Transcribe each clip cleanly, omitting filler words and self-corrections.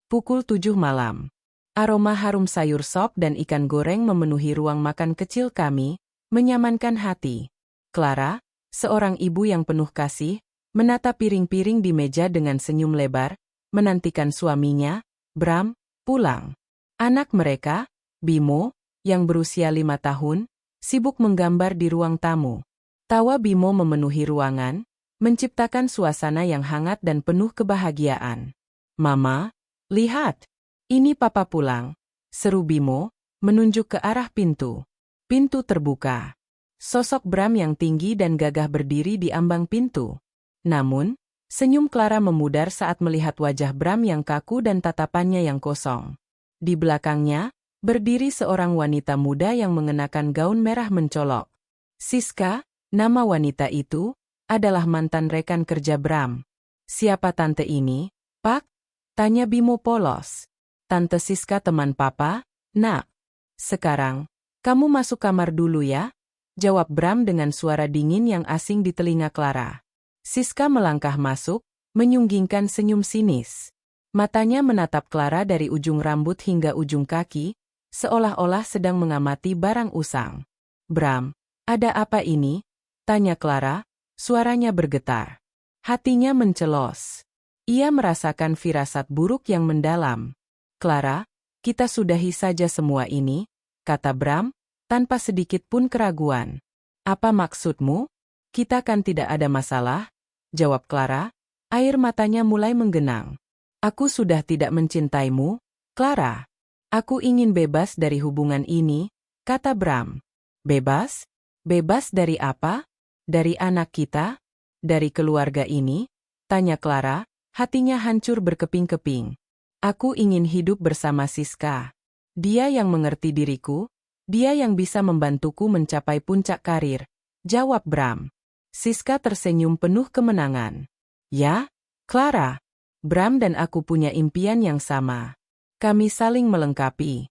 Pukul 7 malam. Aroma harum sayur sop dan ikan goreng memenuhi ruang makan kecil kami, menyamankan hati. Clara, seorang ibu yang penuh kasih, menata piring-piring di meja dengan senyum lebar, menantikan suaminya, Bram, pulang. Anak mereka, Bimo, yang berusia 5 tahun, sibuk menggambar di ruang tamu. Tawa Bimo memenuhi ruangan, menciptakan suasana yang hangat dan penuh kebahagiaan. "Mama, lihat, ini Papa pulang," seru Bimo, menunjuk ke arah pintu. Pintu terbuka. Sosok Bram yang tinggi dan gagah berdiri di ambang pintu. Namun, senyum Clara memudar saat melihat wajah Bram yang kaku dan tatapannya yang kosong. Di belakangnya, berdiri seorang wanita muda yang mengenakan gaun merah mencolok. Siska, nama wanita itu, adalah mantan rekan kerja Bram. "Siapa tante ini, Pak?" tanya Bimo polos. "Tante Siska, teman Papa, Nak. Sekarang, kamu masuk kamar dulu ya," jawab Bram dengan suara dingin yang asing di telinga Clara. Siska melangkah masuk, menyunggingkan senyum sinis. Matanya menatap Clara dari ujung rambut hingga ujung kaki, seolah-olah sedang mengamati barang usang. "Bram, ada apa ini?" tanya Clara, suaranya bergetar. Hatinya mencelos. Ia merasakan firasat buruk yang mendalam. "Clara, kita sudahi saja semua ini," kata Bram, tanpa sedikit pun keraguan. "Apa maksudmu? Kita kan tidak ada masalah," jawab Clara, air matanya mulai menggenang. "Aku sudah tidak mencintaimu, Clara. Aku ingin bebas dari hubungan ini," kata Bram. "Bebas? Bebas dari apa? Dari anak kita? Dari keluarga ini?" tanya Clara, hatinya hancur berkeping-keping. "Aku ingin hidup bersama Siska. Dia yang mengerti diriku, dia yang bisa membantuku mencapai puncak karir," jawab Bram. Siska tersenyum penuh kemenangan. "Ya, Clara, Bram dan aku punya impian yang sama. Kami saling melengkapi."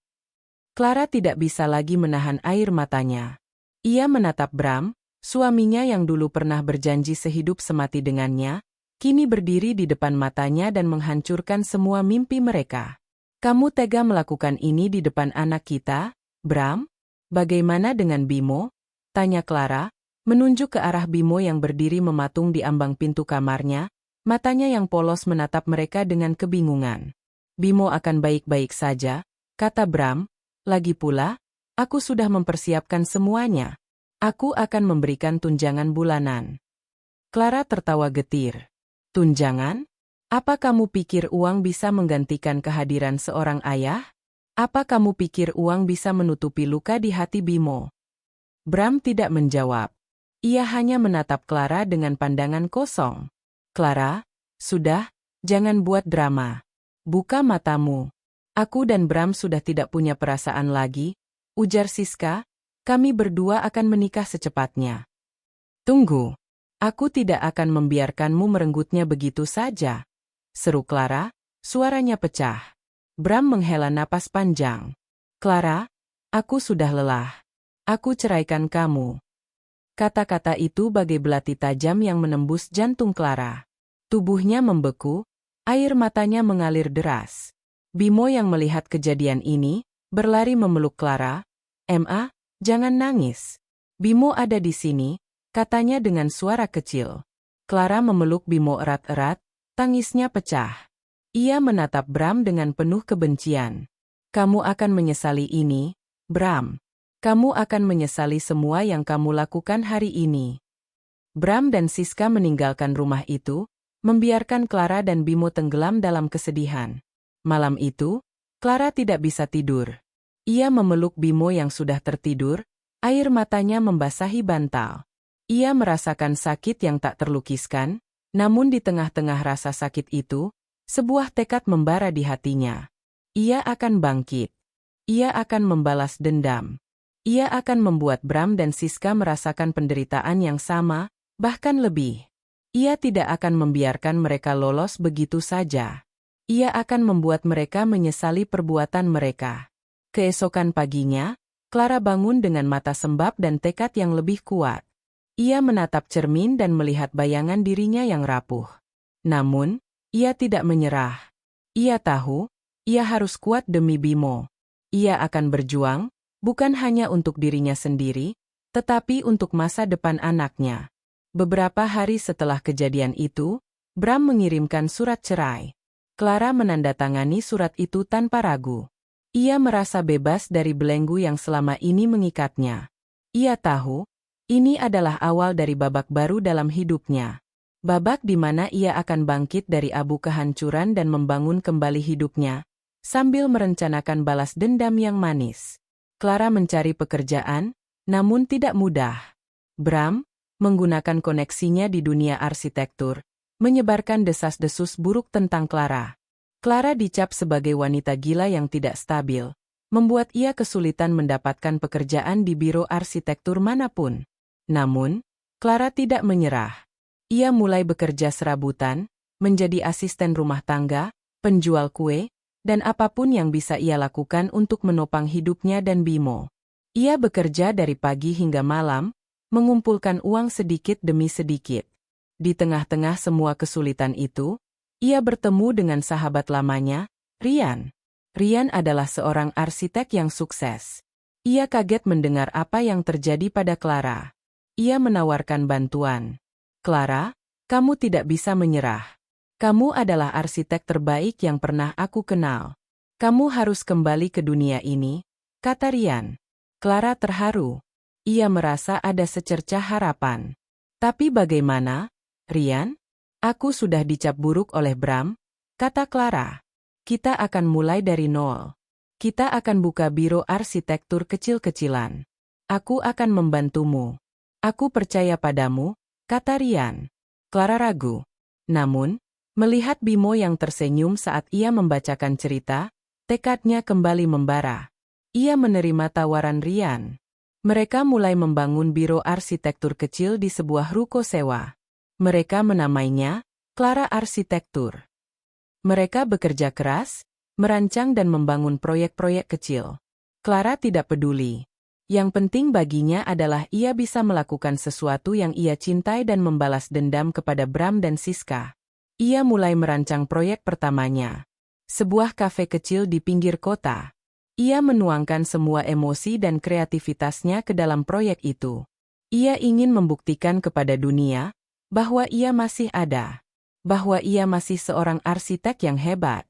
Clara tidak bisa lagi menahan air matanya. Ia menatap Bram, suaminya yang dulu pernah berjanji sehidup semati dengannya, kini berdiri di depan matanya dan menghancurkan semua mimpi mereka. "Kamu tega melakukan ini di depan anak kita, Bram? Bagaimana dengan Bimo?" tanya Clara, menunjuk ke arah Bimo yang berdiri mematung di ambang pintu kamarnya, matanya yang polos menatap mereka dengan kebingungan. "Bimo akan baik-baik saja," kata Bram. "Lagi pula, aku sudah mempersiapkan semuanya. Aku akan memberikan tunjangan bulanan." Clara tertawa getir. "Tunjangan? Apa kamu pikir uang bisa menggantikan kehadiran seorang ayah? Apa kamu pikir uang bisa menutupi luka di hati Bimo?" Bram tidak menjawab. Ia hanya menatap Clara dengan pandangan kosong. "Clara, sudah, jangan buat drama. Buka matamu. Aku dan Bram sudah tidak punya perasaan lagi," ujar Siska. "Kami berdua akan menikah secepatnya." "Tunggu. Aku tidak akan membiarkanmu merenggutnya begitu saja," seru Clara, suaranya pecah. Bram menghela napas panjang. "Clara, aku sudah lelah. Aku ceraikan kamu." Kata-kata itu bagai belati tajam yang menembus jantung Clara. Tubuhnya membeku, air matanya mengalir deras. Bimo yang melihat kejadian ini, berlari memeluk Clara. "Ma, jangan nangis. Bimo ada di sini," katanya dengan suara kecil. Clara memeluk Bimo erat-erat, tangisnya pecah. Ia menatap Bram dengan penuh kebencian. "Kamu akan menyesali ini, Bram. Kamu akan menyesali semua yang kamu lakukan hari ini." Bram dan Siska meninggalkan rumah itu, membiarkan Clara dan Bimo tenggelam dalam kesedihan. Malam itu, Clara tidak bisa tidur. Ia memeluk Bimo yang sudah tertidur, air matanya membasahi bantal. Ia merasakan sakit yang tak terlukiskan, namun di tengah-tengah rasa sakit itu, sebuah tekad membara di hatinya. Ia akan bangkit. Ia akan membalas dendam. Ia akan membuat Bram dan Siska merasakan penderitaan yang sama, bahkan lebih. Ia tidak akan membiarkan mereka lolos begitu saja. Ia akan membuat mereka menyesali perbuatan mereka. Keesokan paginya, Clara bangun dengan mata sembab dan tekad yang lebih kuat. Ia menatap cermin dan melihat bayangan dirinya yang rapuh. Namun, ia tidak menyerah. Ia tahu, Ia harus kuat demi Bimo. Ia akan berjuang, bukan hanya untuk dirinya sendiri, tetapi untuk masa depan anaknya. Beberapa hari setelah kejadian itu, Bram mengirimkan surat cerai. Clara menandatangani surat itu tanpa ragu. Ia merasa bebas dari belenggu yang selama ini mengikatnya. Ia tahu, ini adalah awal dari babak baru dalam hidupnya. Babak di mana ia akan bangkit dari abu kehancuran dan membangun kembali hidupnya, sambil merencanakan balas dendam yang manis. Clara mencari pekerjaan, namun tidak mudah. Bram, menggunakan koneksinya di dunia arsitektur, menyebarkan desas-desus buruk tentang Clara. Clara dicap sebagai wanita gila yang tidak stabil, membuat ia kesulitan mendapatkan pekerjaan di biro arsitektur manapun. Namun, Clara tidak menyerah. Ia mulai bekerja serabutan, menjadi asisten rumah tangga, penjual kue, dan apapun yang bisa ia lakukan untuk menopang hidupnya dan Bimo. Ia bekerja dari pagi hingga malam, mengumpulkan uang sedikit demi sedikit. Di tengah-tengah semua kesulitan itu, ia bertemu dengan sahabat lamanya, Rian. Rian adalah seorang arsitek yang sukses. Ia kaget mendengar apa yang terjadi pada Clara. Ia menawarkan bantuan. Clara, kamu tidak bisa menyerah. Kamu adalah arsitek terbaik yang pernah aku kenal. Kamu harus kembali ke dunia ini, kata Rian. Clara terharu. Ia merasa ada secercah harapan. Tapi bagaimana, Rian? Aku sudah dicap buruk oleh Bram, kata Clara. Kita akan mulai dari nol. Kita akan buka biro arsitektur kecil-kecilan. Aku akan membantumu. Aku percaya padamu, kata Rian. Clara ragu. Namun, melihat Bimo yang tersenyum saat ia membacakan cerita, tekadnya kembali membara. Ia menerima tawaran Rian. Mereka mulai membangun biro arsitektur kecil di sebuah ruko sewa. Mereka menamainya Clara Arsitektur. Mereka bekerja keras, merancang dan membangun proyek-proyek kecil. Clara tidak peduli. Yang penting baginya adalah ia bisa melakukan sesuatu yang ia cintai dan membalas dendam kepada Bram dan Siska. Ia mulai merancang proyek pertamanya. Sebuah kafe kecil di pinggir kota. Ia menuangkan semua emosi dan kreativitasnya ke dalam proyek itu. Ia ingin membuktikan kepada dunia bahwa ia masih ada, bahwa ia masih seorang arsitek yang hebat.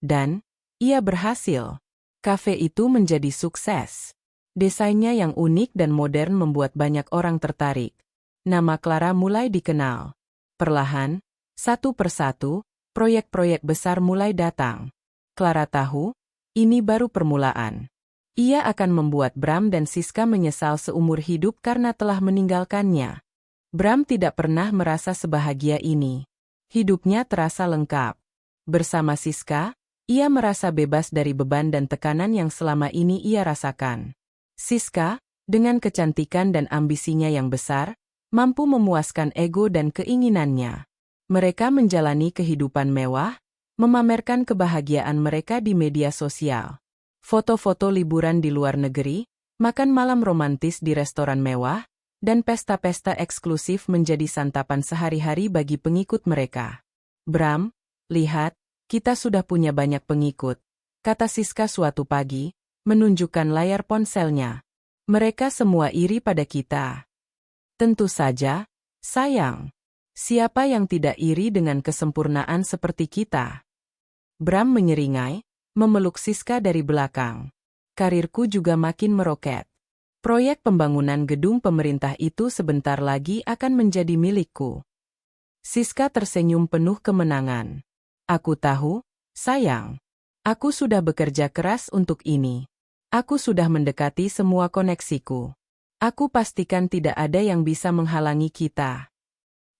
Dan, ia berhasil. Kafe itu menjadi sukses. Desainnya yang unik dan modern membuat banyak orang tertarik. Nama Clara mulai dikenal. Perlahan, satu persatu, proyek-proyek besar mulai datang. Clara tahu, ini baru permulaan. Ia akan membuat Bram dan Siska menyesal seumur hidup karena telah meninggalkannya. Bram tidak pernah merasa sebahagia ini. Hidupnya terasa lengkap. Bersama Siska, ia merasa bebas dari beban dan tekanan yang selama ini ia rasakan. Siska, dengan kecantikan dan ambisinya yang besar, mampu memuaskan ego dan keinginannya. Mereka menjalani kehidupan mewah, memamerkan kebahagiaan mereka di media sosial. Foto-foto liburan di luar negeri, makan malam romantis di restoran mewah, dan pesta-pesta eksklusif menjadi santapan sehari-hari bagi pengikut mereka. Bram, lihat, kita sudah punya banyak pengikut, kata Siska suatu pagi, menunjukkan layar ponselnya. Mereka semua iri pada kita. Tentu saja, sayang. Siapa yang tidak iri dengan kesempurnaan seperti kita? Bram menyeringai, memeluk Siska dari belakang. Karirku juga makin meroket. Proyek pembangunan gedung pemerintah itu sebentar lagi akan menjadi milikku. Siska tersenyum penuh kemenangan. Aku tahu, sayang. Aku sudah bekerja keras untuk ini. Aku sudah mendekati semua koneksiku. Aku pastikan tidak ada yang bisa menghalangi kita.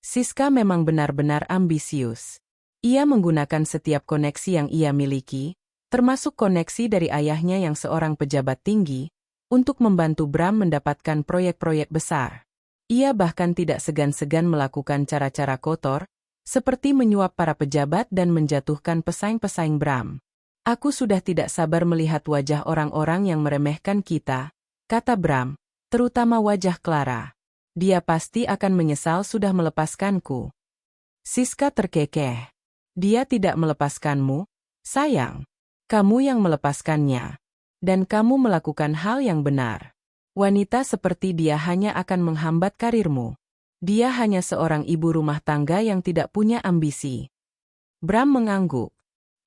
Siska memang benar-benar ambisius. Ia menggunakan setiap koneksi yang ia miliki, termasuk koneksi dari ayahnya yang seorang pejabat tinggi, untuk membantu Bram mendapatkan proyek-proyek besar. Ia bahkan tidak segan-segan melakukan cara-cara kotor, seperti menyuap para pejabat dan menjatuhkan pesaing-pesaing Bram. Aku sudah tidak sabar melihat wajah orang-orang yang meremehkan kita, kata Bram, terutama wajah Clara. Dia pasti akan menyesal sudah melepaskanku. Siska terkekeh. Dia tidak melepaskanmu, sayang. Kamu yang melepaskannya. Dan kamu melakukan hal yang benar. Wanita seperti dia hanya akan menghambat karirmu. Dia hanya seorang ibu rumah tangga yang tidak punya ambisi. Bram mengangguk.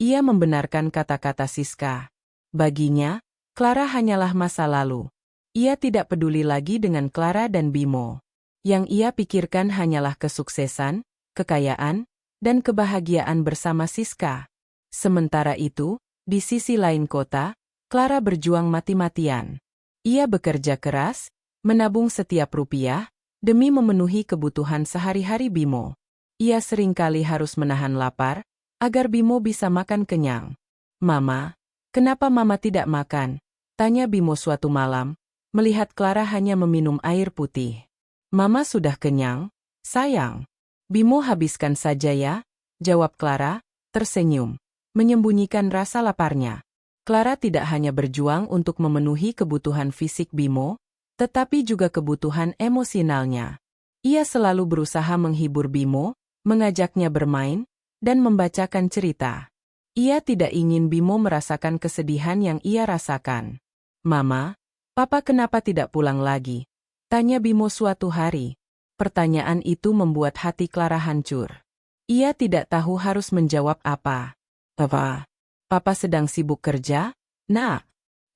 Ia membenarkan kata-kata Siska. Baginya, Clara hanyalah masa lalu. Ia tidak peduli lagi dengan Clara dan Bimo. Yang ia pikirkan hanyalah kesuksesan, kekayaan, dan kebahagiaan bersama Siska. Sementara itu, di sisi lain kota, Clara berjuang mati-matian. Ia bekerja keras, menabung setiap rupiah, demi memenuhi kebutuhan sehari-hari Bimo. Ia seringkali harus menahan lapar, agar Bimo bisa makan kenyang. "Mama, kenapa Mama tidak makan?" tanya Bimo suatu malam, melihat Clara hanya meminum air putih. "Mama sudah kenyang, sayang." "Bimo habiskan saja ya," jawab Clara, tersenyum, menyembunyikan rasa laparnya. Clara tidak hanya berjuang untuk memenuhi kebutuhan fisik Bimo, tetapi juga kebutuhan emosionalnya. Ia selalu berusaha menghibur Bimo, mengajaknya bermain, dan membacakan cerita. Ia tidak ingin Bimo merasakan kesedihan yang ia rasakan. "Mama, Papa kenapa tidak pulang lagi?" tanya Bimo suatu hari. Pertanyaan itu membuat hati Clara hancur. Ia tidak tahu harus menjawab apa. Papa sedang sibuk kerja, Nak.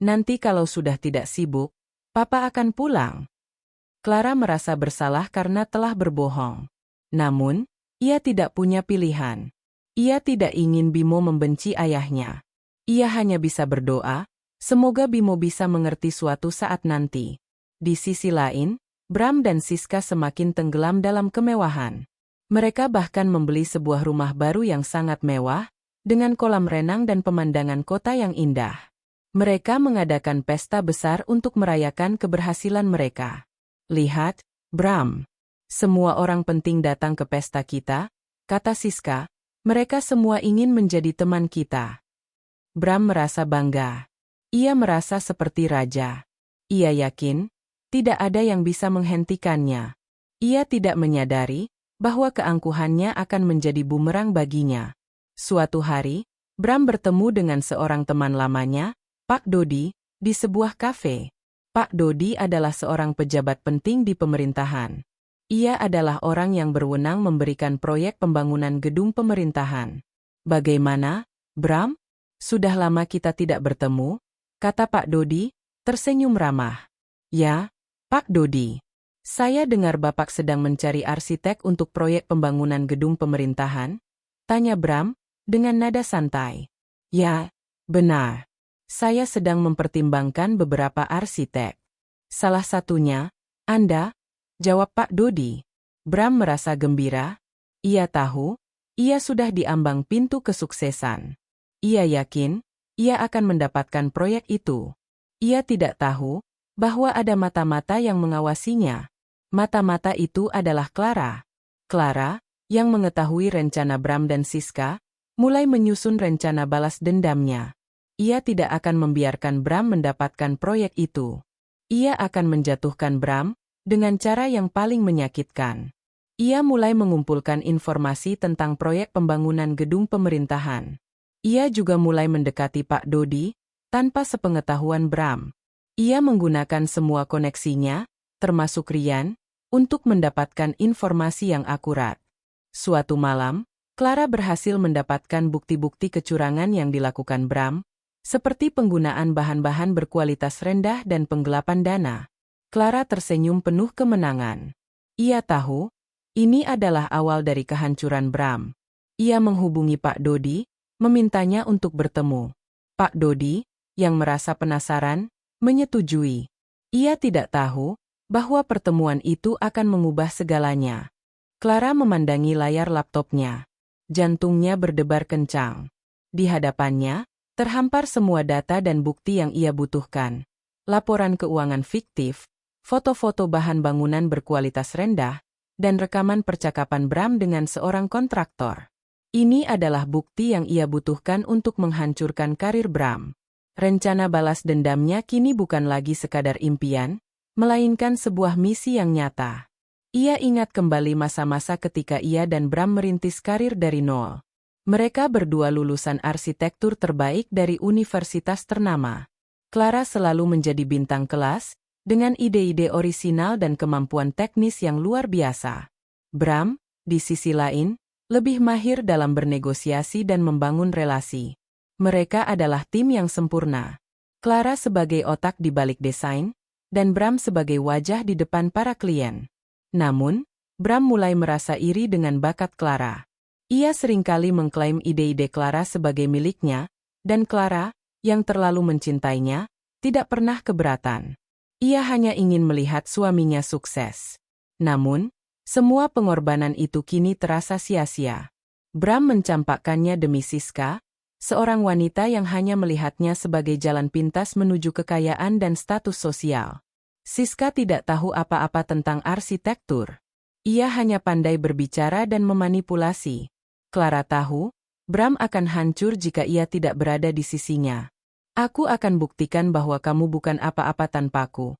Nanti kalau sudah tidak sibuk, Papa akan pulang." Clara merasa bersalah karena telah berbohong. Namun, ia tidak punya pilihan. Ia tidak ingin Bimo membenci ayahnya. Ia hanya bisa berdoa, semoga Bimo bisa mengerti suatu saat nanti. Di sisi lain, Bram dan Siska semakin tenggelam dalam kemewahan. Mereka bahkan membeli sebuah rumah baru yang sangat mewah, dengan kolam renang dan pemandangan kota yang indah. Mereka mengadakan pesta besar untuk merayakan keberhasilan mereka. "Lihat, Bram. Semua orang penting datang ke pesta kita," kata Siska. "Mereka semua ingin menjadi teman kita." Bram merasa bangga. Ia merasa seperti raja. Ia yakin, tidak ada yang bisa menghentikannya. Ia tidak menyadari bahwa keangkuhannya akan menjadi bumerang baginya. Suatu hari, Bram bertemu dengan seorang teman lamanya, Pak Dodi, di sebuah kafe. Pak Dodi adalah seorang pejabat penting di pemerintahan. Ia adalah orang yang berwenang memberikan proyek pembangunan gedung pemerintahan. "Bagaimana, Bram? Sudah lama kita tidak bertemu," kata Pak Dodi, tersenyum ramah. "Ya, Pak Dodi. Saya dengar Bapak sedang mencari arsitek untuk proyek pembangunan gedung pemerintahan?" tanya Bram, dengan nada santai. "Ya, benar. Saya sedang mempertimbangkan beberapa arsitek. Salah satunya, Anda," jawab Pak Dodi. Bram merasa gembira. Ia tahu, ia sudah diambang pintu kesuksesan. Ia yakin, ia akan mendapatkan proyek itu. Ia tidak tahu bahwa ada mata-mata yang mengawasinya. Mata-mata itu adalah Clara. Clara, yang mengetahui rencana Bram dan Siska, mulai menyusun rencana balas dendamnya. Ia tidak akan membiarkan Bram mendapatkan proyek itu. Ia akan menjatuhkan Bram dengan cara yang paling menyakitkan. Ia mulai mengumpulkan informasi tentang proyek pembangunan gedung pemerintahan. Ia juga mulai mendekati Pak Dodi, tanpa sepengetahuan Bram. Ia menggunakan semua koneksinya, termasuk Rian, untuk mendapatkan informasi yang akurat. Suatu malam, Clara berhasil mendapatkan bukti-bukti kecurangan yang dilakukan Bram, seperti penggunaan bahan-bahan berkualitas rendah dan penggelapan dana. Clara tersenyum penuh kemenangan. Ia tahu, ini adalah awal dari kehancuran Bram. Ia menghubungi Pak Dodi, memintanya untuk bertemu. Pak Dodi, yang merasa penasaran, menyetujui. Ia tidak tahu bahwa pertemuan itu akan mengubah segalanya. Clara memandangi layar laptopnya. Jantungnya berdebar kencang. Di hadapannya, terhampar semua data dan bukti yang ia butuhkan. Laporan keuangan fiktif, foto-foto bahan bangunan berkualitas rendah, dan rekaman percakapan Bram dengan seorang kontraktor. Ini adalah bukti yang ia butuhkan untuk menghancurkan karir Bram. Rencana balas dendamnya kini bukan lagi sekadar impian, melainkan sebuah misi yang nyata. Ia ingat kembali masa-masa ketika ia dan Bram merintis karir dari nol. Mereka berdua lulusan arsitektur terbaik dari universitas ternama. Clara selalu menjadi bintang kelas, dengan ide-ide orisinal dan kemampuan teknis yang luar biasa. Bram, di sisi lain, lebih mahir dalam bernegosiasi dan membangun relasi. Mereka adalah tim yang sempurna. Clara sebagai otak di balik desain, dan Bram sebagai wajah di depan para klien. Namun, Bram mulai merasa iri dengan bakat Clara. Ia seringkali mengklaim ide-ide Clara sebagai miliknya, dan Clara, yang terlalu mencintainya, tidak pernah keberatan. Ia hanya ingin melihat suaminya sukses. Namun, semua pengorbanan itu kini terasa sia-sia. Bram mencampakkannya demi Siska, seorang wanita yang hanya melihatnya sebagai jalan pintas menuju kekayaan dan status sosial. Siska tidak tahu apa-apa tentang arsitektur. Ia hanya pandai berbicara dan memanipulasi. Clara tahu, Bram akan hancur jika ia tidak berada di sisinya. Aku akan buktikan bahwa kamu bukan apa-apa tanpaku.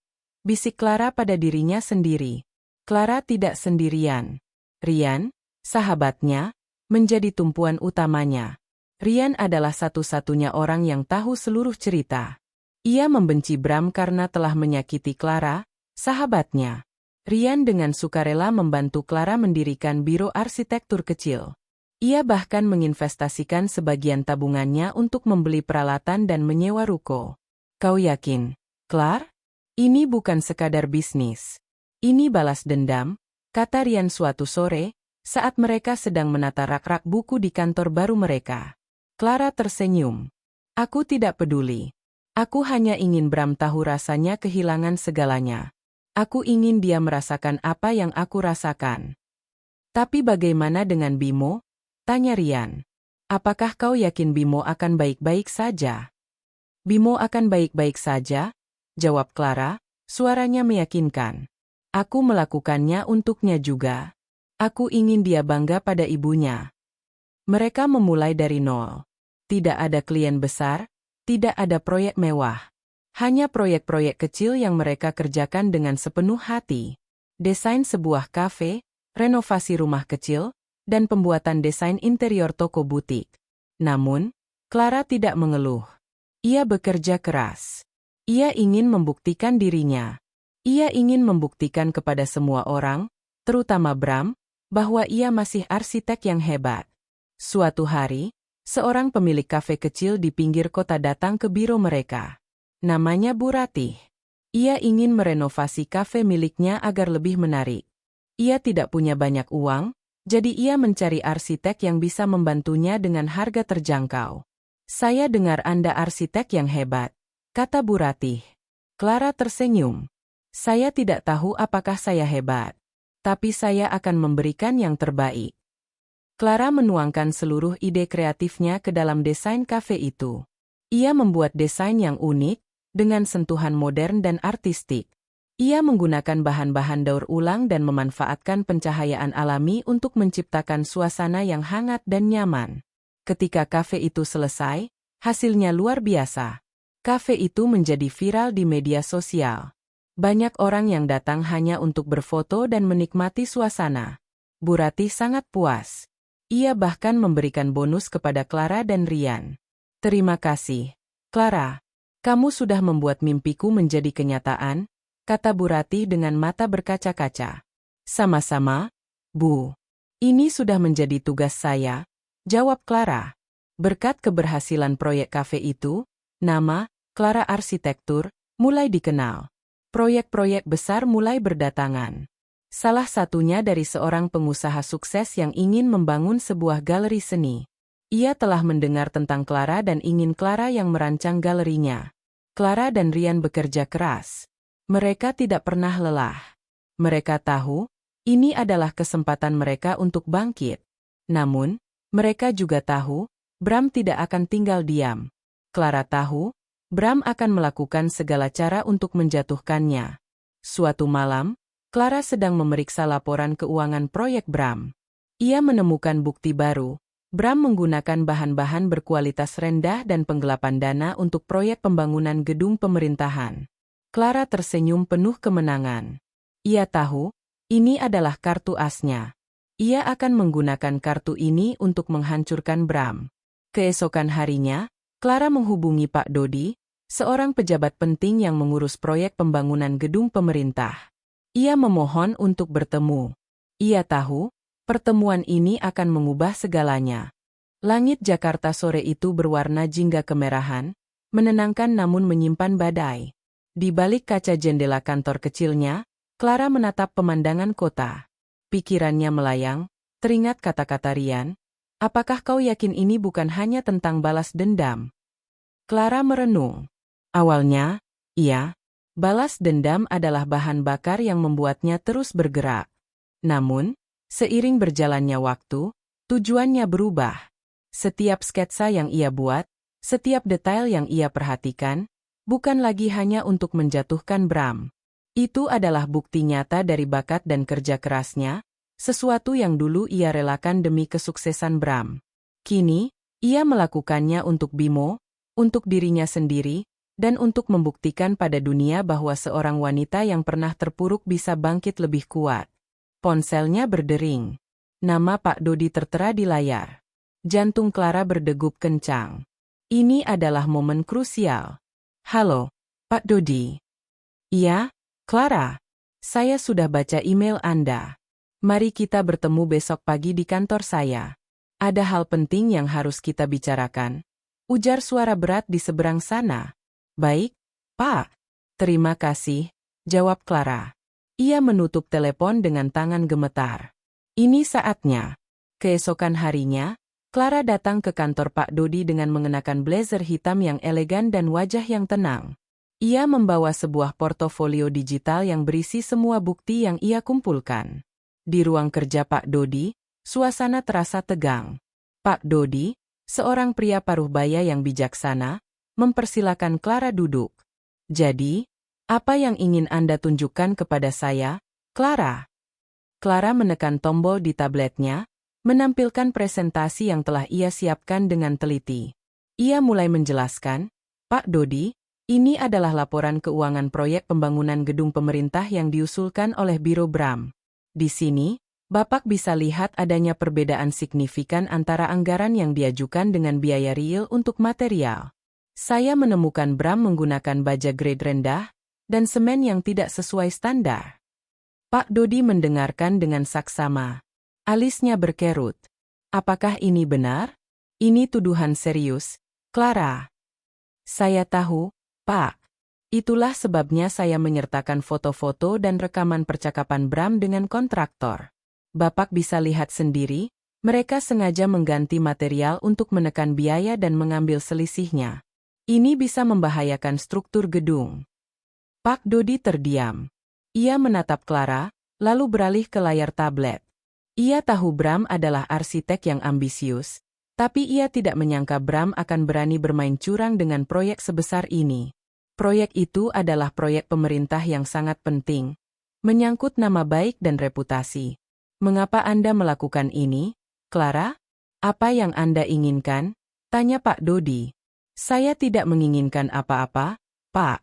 Bisik Clara pada dirinya sendiri. Clara tidak sendirian. Ryan, sahabatnya, menjadi tumpuan utamanya. Ryan adalah satu-satunya orang yang tahu seluruh cerita. Ia membenci Bram karena telah menyakiti Clara, sahabatnya. Ryan dengan sukarela membantu Clara mendirikan biro arsitektur kecil. Ia bahkan menginvestasikan sebagian tabungannya untuk membeli peralatan dan menyewa ruko. Kau yakin, Clara? Ini bukan sekadar bisnis. Ini balas dendam, kata Ryan suatu sore, saat mereka sedang menata rak-rak buku di kantor baru mereka. Clara tersenyum. Aku tidak peduli. Aku hanya ingin Bram tahu rasanya kehilangan segalanya. Aku ingin dia merasakan apa yang aku rasakan. Tapi bagaimana dengan Bimo? Tanya Ryan. Apakah kau yakin Bimo akan baik-baik saja? Bimo akan baik-baik saja? Jawab Clara, suaranya meyakinkan. Aku melakukannya untuknya juga. Aku ingin dia bangga pada ibunya. Mereka memulai dari nol. Tidak ada klien besar, tidak ada proyek mewah. Hanya proyek-proyek kecil yang mereka kerjakan dengan sepenuh hati. Desain sebuah kafe, renovasi rumah kecil, dan pembuatan desain interior toko butik. Namun, Clara tidak mengeluh. Ia bekerja keras. Ia ingin membuktikan dirinya. Ia ingin membuktikan kepada semua orang, terutama Bram, bahwa ia masih arsitek yang hebat. Suatu hari, seorang pemilik kafe kecil di pinggir kota datang ke biro mereka. Namanya Bu Ratih. Ia ingin merenovasi kafe miliknya agar lebih menarik. Ia tidak punya banyak uang, jadi ia mencari arsitek yang bisa membantunya dengan harga terjangkau. Saya dengar Anda arsitek yang hebat, kata Bu Ratih. Clara tersenyum. Saya tidak tahu apakah saya hebat, tapi saya akan memberikan yang terbaik. Clara menuangkan seluruh ide kreatifnya ke dalam desain kafe itu. Ia membuat desain yang unik, dengan sentuhan modern dan artistik. Ia menggunakan bahan-bahan daur ulang dan memanfaatkan pencahayaan alami untuk menciptakan suasana yang hangat dan nyaman. Ketika kafe itu selesai, hasilnya luar biasa. Kafe itu menjadi viral di media sosial. Banyak orang yang datang hanya untuk berfoto dan menikmati suasana. Bu Ratih sangat puas. Ia bahkan memberikan bonus kepada Clara dan Ryan. Terima kasih, Clara. Kamu sudah membuat mimpiku menjadi kenyataan, kata Bu Ratih dengan mata berkaca-kaca. Sama-sama, Bu. Ini sudah menjadi tugas saya, jawab Clara. Berkat keberhasilan proyek kafe itu, nama Clara Arsitektur mulai dikenal. Proyek-proyek besar mulai berdatangan. Salah satunya dari seorang pengusaha sukses yang ingin membangun sebuah galeri seni. Ia telah mendengar tentang Clara dan ingin Clara yang merancang galerinya. Clara dan Ryan bekerja keras. Mereka tidak pernah lelah. Mereka tahu, ini adalah kesempatan mereka untuk bangkit. Namun, mereka juga tahu, Bram tidak akan tinggal diam. Clara tahu, Bram akan melakukan segala cara untuk menjatuhkannya. Suatu malam, Clara sedang memeriksa laporan keuangan proyek Bram. Ia menemukan bukti baru. Bram menggunakan bahan-bahan berkualitas rendah dan penggelapan dana untuk proyek pembangunan gedung pemerintahan. Clara tersenyum penuh kemenangan. Ia tahu, ini adalah kartu asnya. Ia akan menggunakan kartu ini untuk menghancurkan Bram. Keesokan harinya, Clara menghubungi Pak Dodi, seorang pejabat penting yang mengurus proyek pembangunan gedung pemerintah. Ia memohon untuk bertemu. Ia tahu, pertemuan ini akan mengubah segalanya. Langit Jakarta sore itu berwarna jingga kemerahan, menenangkan namun menyimpan badai. Di balik kaca jendela kantor kecilnya, Clara menatap pemandangan kota. Pikirannya melayang, teringat kata-kata Rian, apakah kau yakin ini bukan hanya tentang balas dendam? Clara merenung. Awalnya, iya, balas dendam adalah bahan bakar yang membuatnya terus bergerak. Namun, seiring berjalannya waktu, tujuannya berubah. Setiap sketsa yang ia buat, setiap detail yang ia perhatikan, bukan lagi hanya untuk menjatuhkan Bram. Itu adalah bukti nyata dari bakat dan kerja kerasnya, sesuatu yang dulu ia relakan demi kesuksesan Bram. Kini, ia melakukannya untuk Bimo, untuk dirinya sendiri, dan untuk membuktikan pada dunia bahwa seorang wanita yang pernah terpuruk bisa bangkit lebih kuat. Ponselnya berdering. Nama Pak Dodi tertera di layar. Jantung Clara berdegup kencang. Ini adalah momen krusial. Halo, Pak Dodi. Iya, Clara. Saya sudah baca email Anda. Mari kita bertemu besok pagi di kantor saya. Ada hal penting yang harus kita bicarakan. Ujar suara berat di seberang sana. Baik, Pak. Terima kasih, jawab Clara. Ia menutup telepon dengan tangan gemetar. Ini saatnya. Keesokan harinya, Clara datang ke kantor Pak Dodi dengan mengenakan blazer hitam yang elegan dan wajah yang tenang. Ia membawa sebuah portofolio digital yang berisi semua bukti yang ia kumpulkan. Di ruang kerja Pak Dodi, suasana terasa tegang. Pak Dodi, seorang pria paruh-baya yang bijaksana, mempersilakan Clara duduk. Jadi, apa yang ingin Anda tunjukkan kepada saya, Clara? Clara menekan tombol di tabletnya, menampilkan presentasi yang telah ia siapkan dengan teliti. Ia mulai menjelaskan, Pak Dodi, ini adalah laporan keuangan proyek pembangunan gedung pemerintah yang diusulkan oleh Biro Bram. Di sini, Bapak bisa lihat adanya perbedaan signifikan antara anggaran yang diajukan dengan biaya real untuk material. Saya menemukan Bram menggunakan baja grade rendah dan semen yang tidak sesuai standar. Pak Dodi mendengarkan dengan saksama. Alisnya berkerut. Apakah ini benar? Ini tuduhan serius, Clara. Saya tahu, Pak. Itulah sebabnya saya menyertakan foto-foto dan rekaman percakapan Bram dengan kontraktor. Bapak bisa lihat sendiri, mereka sengaja mengganti material untuk menekan biaya dan mengambil selisihnya. Ini bisa membahayakan struktur gedung. Pak Dodi terdiam. Ia menatap Clara, lalu beralih ke layar tablet. Ia tahu Bram adalah arsitek yang ambisius, tapi ia tidak menyangka Bram akan berani bermain curang dengan proyek sebesar ini. Proyek itu adalah proyek pemerintah yang sangat penting, menyangkut nama baik dan reputasi. Mengapa Anda melakukan ini, Clara? Apa yang Anda inginkan? Tanya Pak Dodi. Saya tidak menginginkan apa-apa, Pak.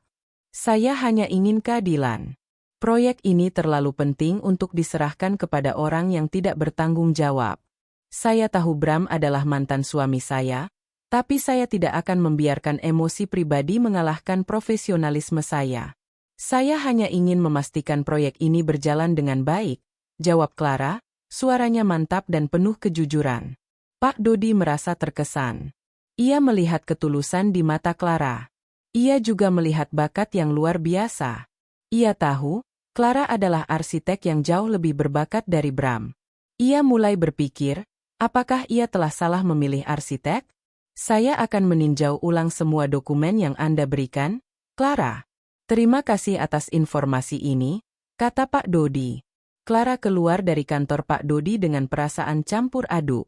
Saya hanya ingin keadilan. Proyek ini terlalu penting untuk diserahkan kepada orang yang tidak bertanggung jawab. Saya tahu Bram adalah mantan suami saya, tapi saya tidak akan membiarkan emosi pribadi mengalahkan profesionalisme saya. Saya hanya ingin memastikan proyek ini berjalan dengan baik, jawab Clara, suaranya mantap dan penuh kejujuran. Pak Dodi merasa terkesan. Ia melihat ketulusan di mata Clara. Ia juga melihat bakat yang luar biasa. Ia tahu, Clara adalah arsitek yang jauh lebih berbakat dari Bram. Ia mulai berpikir, apakah ia telah salah memilih arsitek? Saya akan meninjau ulang semua dokumen yang Anda berikan, Clara. Terima kasih atas informasi ini, kata Pak Dodi. Clara keluar dari kantor Pak Dodi dengan perasaan campur aduk.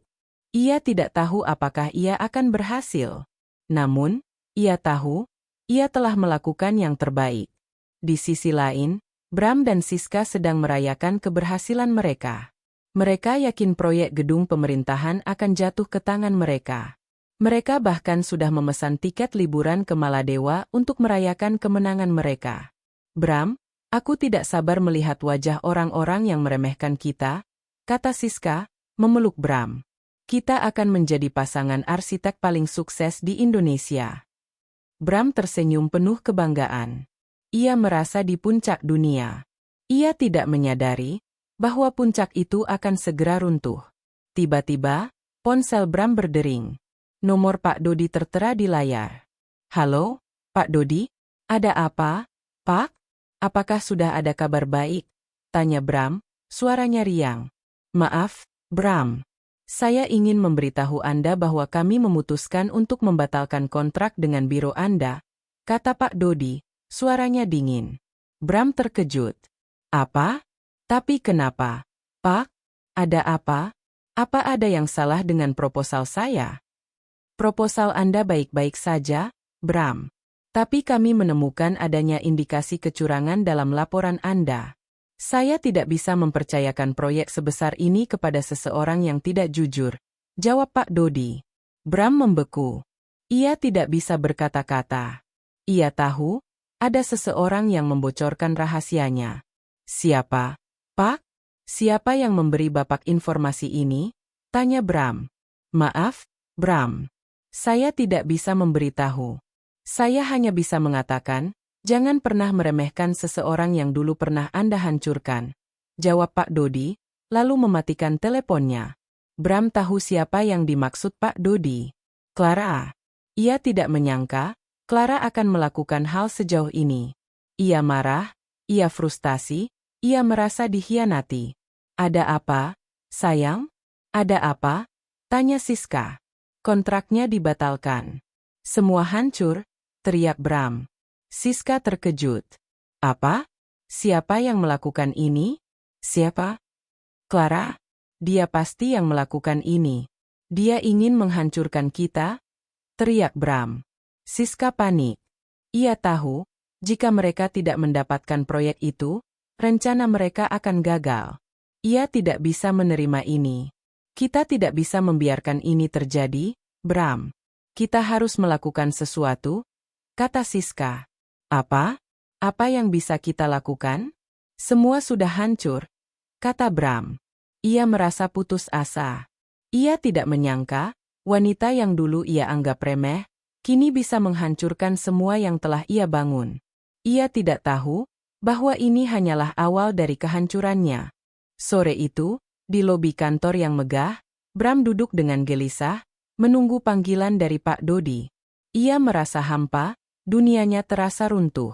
Ia tidak tahu apakah ia akan berhasil. Namun, ia tahu, ia telah melakukan yang terbaik. Di sisi lain, Bram dan Siska sedang merayakan keberhasilan mereka. Mereka yakin proyek gedung pemerintahan akan jatuh ke tangan mereka. Mereka bahkan sudah memesan tiket liburan ke Maladewa untuk merayakan kemenangan mereka. Bram, aku tidak sabar melihat wajah orang-orang yang meremehkan kita. kata Siska, memeluk Bram. Kita akan menjadi pasangan arsitek paling sukses di Indonesia. Bram tersenyum penuh kebanggaan. Ia merasa di puncak dunia. Ia tidak menyadari bahwa puncak itu akan segera runtuh. Tiba-tiba, ponsel Bram berdering. Nomor Pak Dodi tertera di layar. Halo, Pak Dodi? Ada apa, Pak? Apakah sudah ada kabar baik? Tanya Bram, suaranya riang. Maaf, Bram. Saya ingin memberitahu Anda bahwa kami memutuskan untuk membatalkan kontrak dengan biro Anda, kata Pak Dodi, suaranya dingin. Bram terkejut. Apa? Tapi kenapa? Pak, ada apa? Apa ada yang salah dengan proposal saya? Proposal Anda baik-baik saja, Bram. Tapi kami menemukan adanya indikasi kecurangan dalam laporan Anda. Saya tidak bisa mempercayakan proyek sebesar ini kepada seseorang yang tidak jujur, jawab Pak Dodi. Bram membeku. Ia tidak bisa berkata-kata. Ia tahu, ada seseorang yang membocorkan rahasianya. Siapa, Pak? Siapa yang memberi Bapak informasi ini? Tanya Bram. Maaf, Bram. Saya tidak bisa memberitahu. Saya hanya bisa mengatakan, jangan pernah meremehkan seseorang yang dulu pernah Anda hancurkan, jawab Pak Dodi, lalu mematikan teleponnya. Bram tahu siapa yang dimaksud Pak Dodi. Clara. Ia tidak menyangka, Clara akan melakukan hal sejauh ini. Ia marah, ia frustasi, ia merasa dikhianati. Ada apa, sayang? Ada apa? Tanya Siska. Kontraknya dibatalkan. Semua hancur, teriak Bram. Siska terkejut. Apa? Siapa yang melakukan ini? Siapa? Clara? Dia pasti yang melakukan ini. Dia ingin menghancurkan kita? Teriak Bram. Siska panik. Ia tahu, jika mereka tidak mendapatkan proyek itu, rencana mereka akan gagal. Ia tidak bisa menerima ini. Kita tidak bisa membiarkan ini terjadi, Bram. Kita harus melakukan sesuatu, kata Siska. Apa? Apa yang bisa kita lakukan? Semua sudah hancur, kata Bram. Ia merasa putus asa. Ia tidak menyangka, wanita yang dulu ia anggap remeh, kini bisa menghancurkan semua yang telah ia bangun. Ia tidak tahu bahwa ini hanyalah awal dari kehancurannya. Sore itu, di lobi kantor yang megah, Bram duduk dengan gelisah, menunggu panggilan dari Pak Dodi. Ia merasa hampa, dunianya terasa runtuh.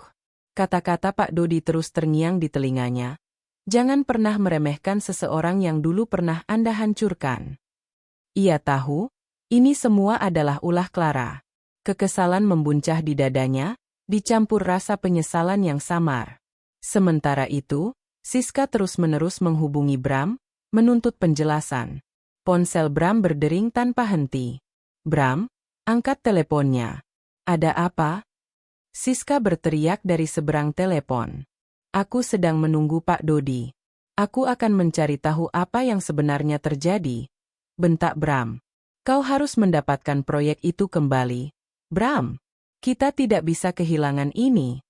Kata-kata Pak Dodi terus terngiang di telinganya. Jangan pernah meremehkan seseorang yang dulu pernah Anda hancurkan. Ia tahu, ini semua adalah ulah Clara. Kekesalan membuncah di dadanya, dicampur rasa penyesalan yang samar. Sementara itu, Siska terus-menerus menghubungi Bram, menuntut penjelasan. Ponsel Bram berdering tanpa henti. Bram, angkat teleponnya. Ada apa? Siska berteriak dari seberang telepon. Aku sedang menunggu Pak Dodi. Aku akan mencari tahu apa yang sebenarnya terjadi. Bentak Bram. Kau harus mendapatkan proyek itu kembali. Bram, kita tidak bisa kehilangan ini.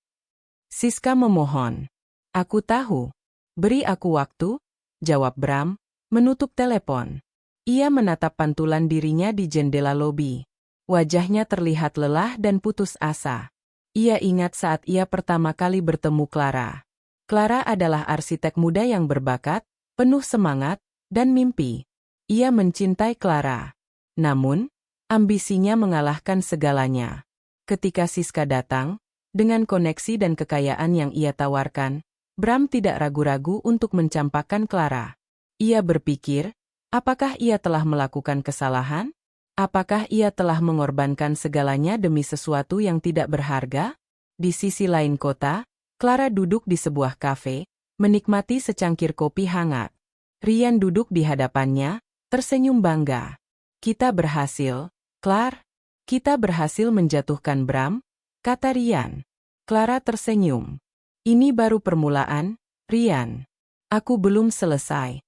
Siska memohon. Aku tahu. Beri aku waktu, jawab Bram, menutup telepon. Ia menatap pantulan dirinya di jendela lobi. Wajahnya terlihat lelah dan putus asa. Ia ingat saat ia pertama kali bertemu Clara. Clara adalah arsitek muda yang berbakat, penuh semangat, dan mimpi. Ia mencintai Clara. Namun, ambisinya mengalahkan segalanya. Ketika Siska datang, dengan koneksi dan kekayaan yang ia tawarkan, Bram tidak ragu-ragu untuk mencampakkan Clara. Ia berpikir, apakah ia telah melakukan kesalahan? Apakah ia telah mengorbankan segalanya demi sesuatu yang tidak berharga? Di sisi lain kota, Clara duduk di sebuah kafe, menikmati secangkir kopi hangat. Rian duduk di hadapannya, tersenyum bangga. Kita berhasil, Clara. Kita berhasil menjatuhkan Bram, kata Rian. Clara tersenyum. Ini baru permulaan, Rian. Aku belum selesai.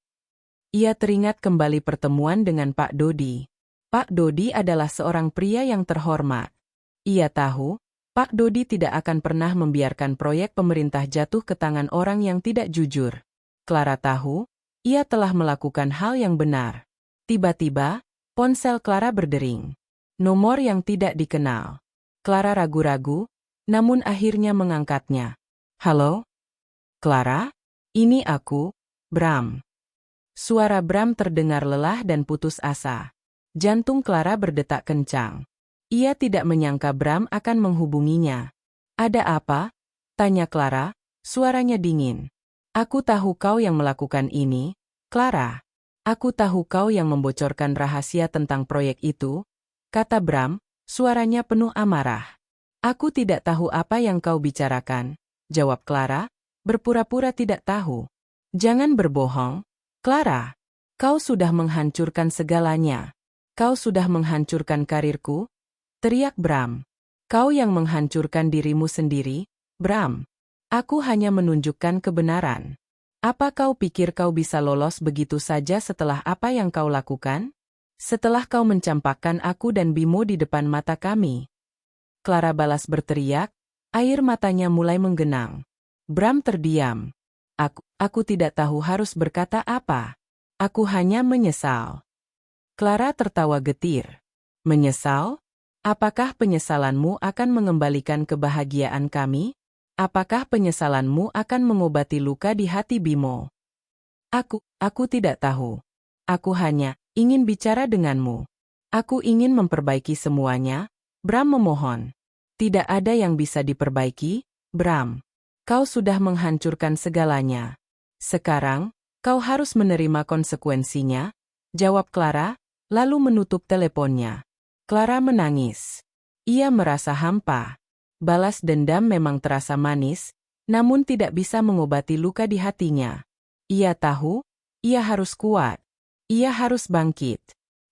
Ia teringat kembali pertemuan dengan Pak Dodi. Pak Dodi adalah seorang pria yang terhormat. Ia tahu, Pak Dodi tidak akan pernah membiarkan proyek pemerintah jatuh ke tangan orang yang tidak jujur. Clara tahu, Ia telah melakukan hal yang benar. Tiba-tiba, ponsel Clara berdering. Nomor yang tidak dikenal. Clara ragu-ragu, namun akhirnya mengangkatnya. Halo? Clara? Ini aku, Bram. Suara Bram terdengar lelah dan putus asa. Jantung Clara berdetak kencang. Ia tidak menyangka Bram akan menghubunginya. Ada apa? Tanya Clara, suaranya dingin. Aku tahu kau yang melakukan ini, Clara. Aku tahu kau yang membocorkan rahasia tentang proyek itu, kata Bram, suaranya penuh amarah. Aku tidak tahu apa yang kau bicarakan, jawab Clara, berpura-pura tidak tahu. Jangan berbohong, Clara. Kau sudah menghancurkan segalanya. Kau sudah menghancurkan karirku, teriak Bram. Kau yang menghancurkan dirimu sendiri, Bram. Aku hanya menunjukkan kebenaran. Apa kau pikir kau bisa lolos begitu saja setelah apa yang kau lakukan? Setelah kau mencampakkan aku dan Bimo di depan mata kami. Clara balas berteriak, air matanya mulai menggenang. Bram terdiam. Aku tidak tahu harus berkata apa. Aku hanya menyesal. Clara tertawa getir. Menyesal? Apakah penyesalanmu akan mengembalikan kebahagiaan kami? Apakah penyesalanmu akan mengobati luka di hati Bimo? Aku tidak tahu. Aku hanya ingin bicara denganmu. Aku ingin memperbaiki semuanya, Bram memohon. Tidak ada yang bisa diperbaiki, Bram. Kau sudah menghancurkan segalanya. Sekarang, kau harus menerima konsekuensinya, jawab Clara, lalu menutup teleponnya. Clara menangis. Ia merasa hampa. Balas dendam memang terasa manis, namun tidak bisa mengobati luka di hatinya. Ia tahu, ia harus kuat. Ia harus bangkit.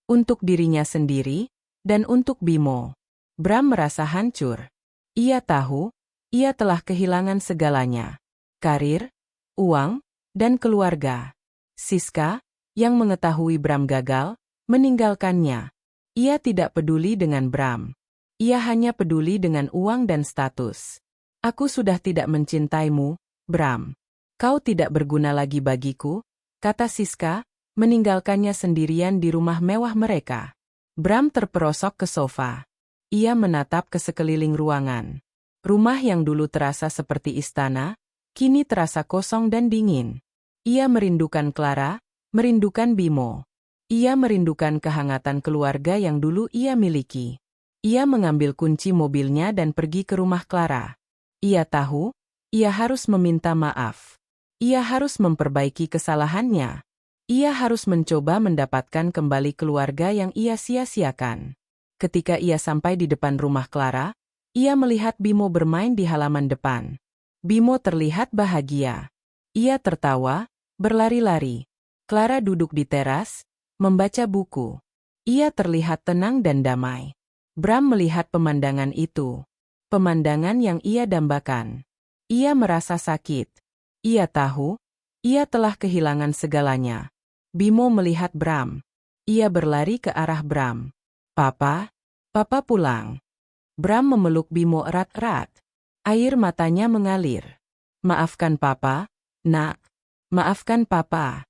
Untuk dirinya sendiri, dan untuk Bimo. Bram merasa hancur. Ia tahu, ia telah kehilangan segalanya. Karir, uang, dan keluarga. Siska, yang mengetahui Bram gagal, meninggalkannya. Ia tidak peduli dengan Bram. Ia hanya peduli dengan uang dan status. Aku sudah tidak mencintaimu, Bram. Kau tidak berguna lagi bagiku, kata Siska, meninggalkannya sendirian di rumah mewah mereka. Bram terperosok ke sofa. Ia menatap ke sekeliling ruangan. Rumah yang dulu terasa seperti istana, kini terasa kosong dan dingin. Ia merindukan Clara, merindukan Bimo. Ia merindukan kehangatan keluarga yang dulu ia miliki. Ia mengambil kunci mobilnya dan pergi ke rumah Clara. Ia tahu, ia harus meminta maaf. Ia harus memperbaiki kesalahannya. Ia harus mencoba mendapatkan kembali keluarga yang ia sia-siakan. Ketika ia sampai di depan rumah Clara, ia melihat Bimo bermain di halaman depan. Bimo terlihat bahagia. Ia tertawa, berlari-lari. Clara duduk di teras, membaca buku. Ia terlihat tenang dan damai. Bram melihat pemandangan itu. Pemandangan yang ia dambakan. Ia merasa sakit. Ia tahu, ia telah kehilangan segalanya. Bimo melihat Bram. Ia berlari ke arah Bram. Papa pulang. Bram memeluk Bimo erat-erat. Air matanya mengalir. Maafkan Papa, nak. Maafkan Papa.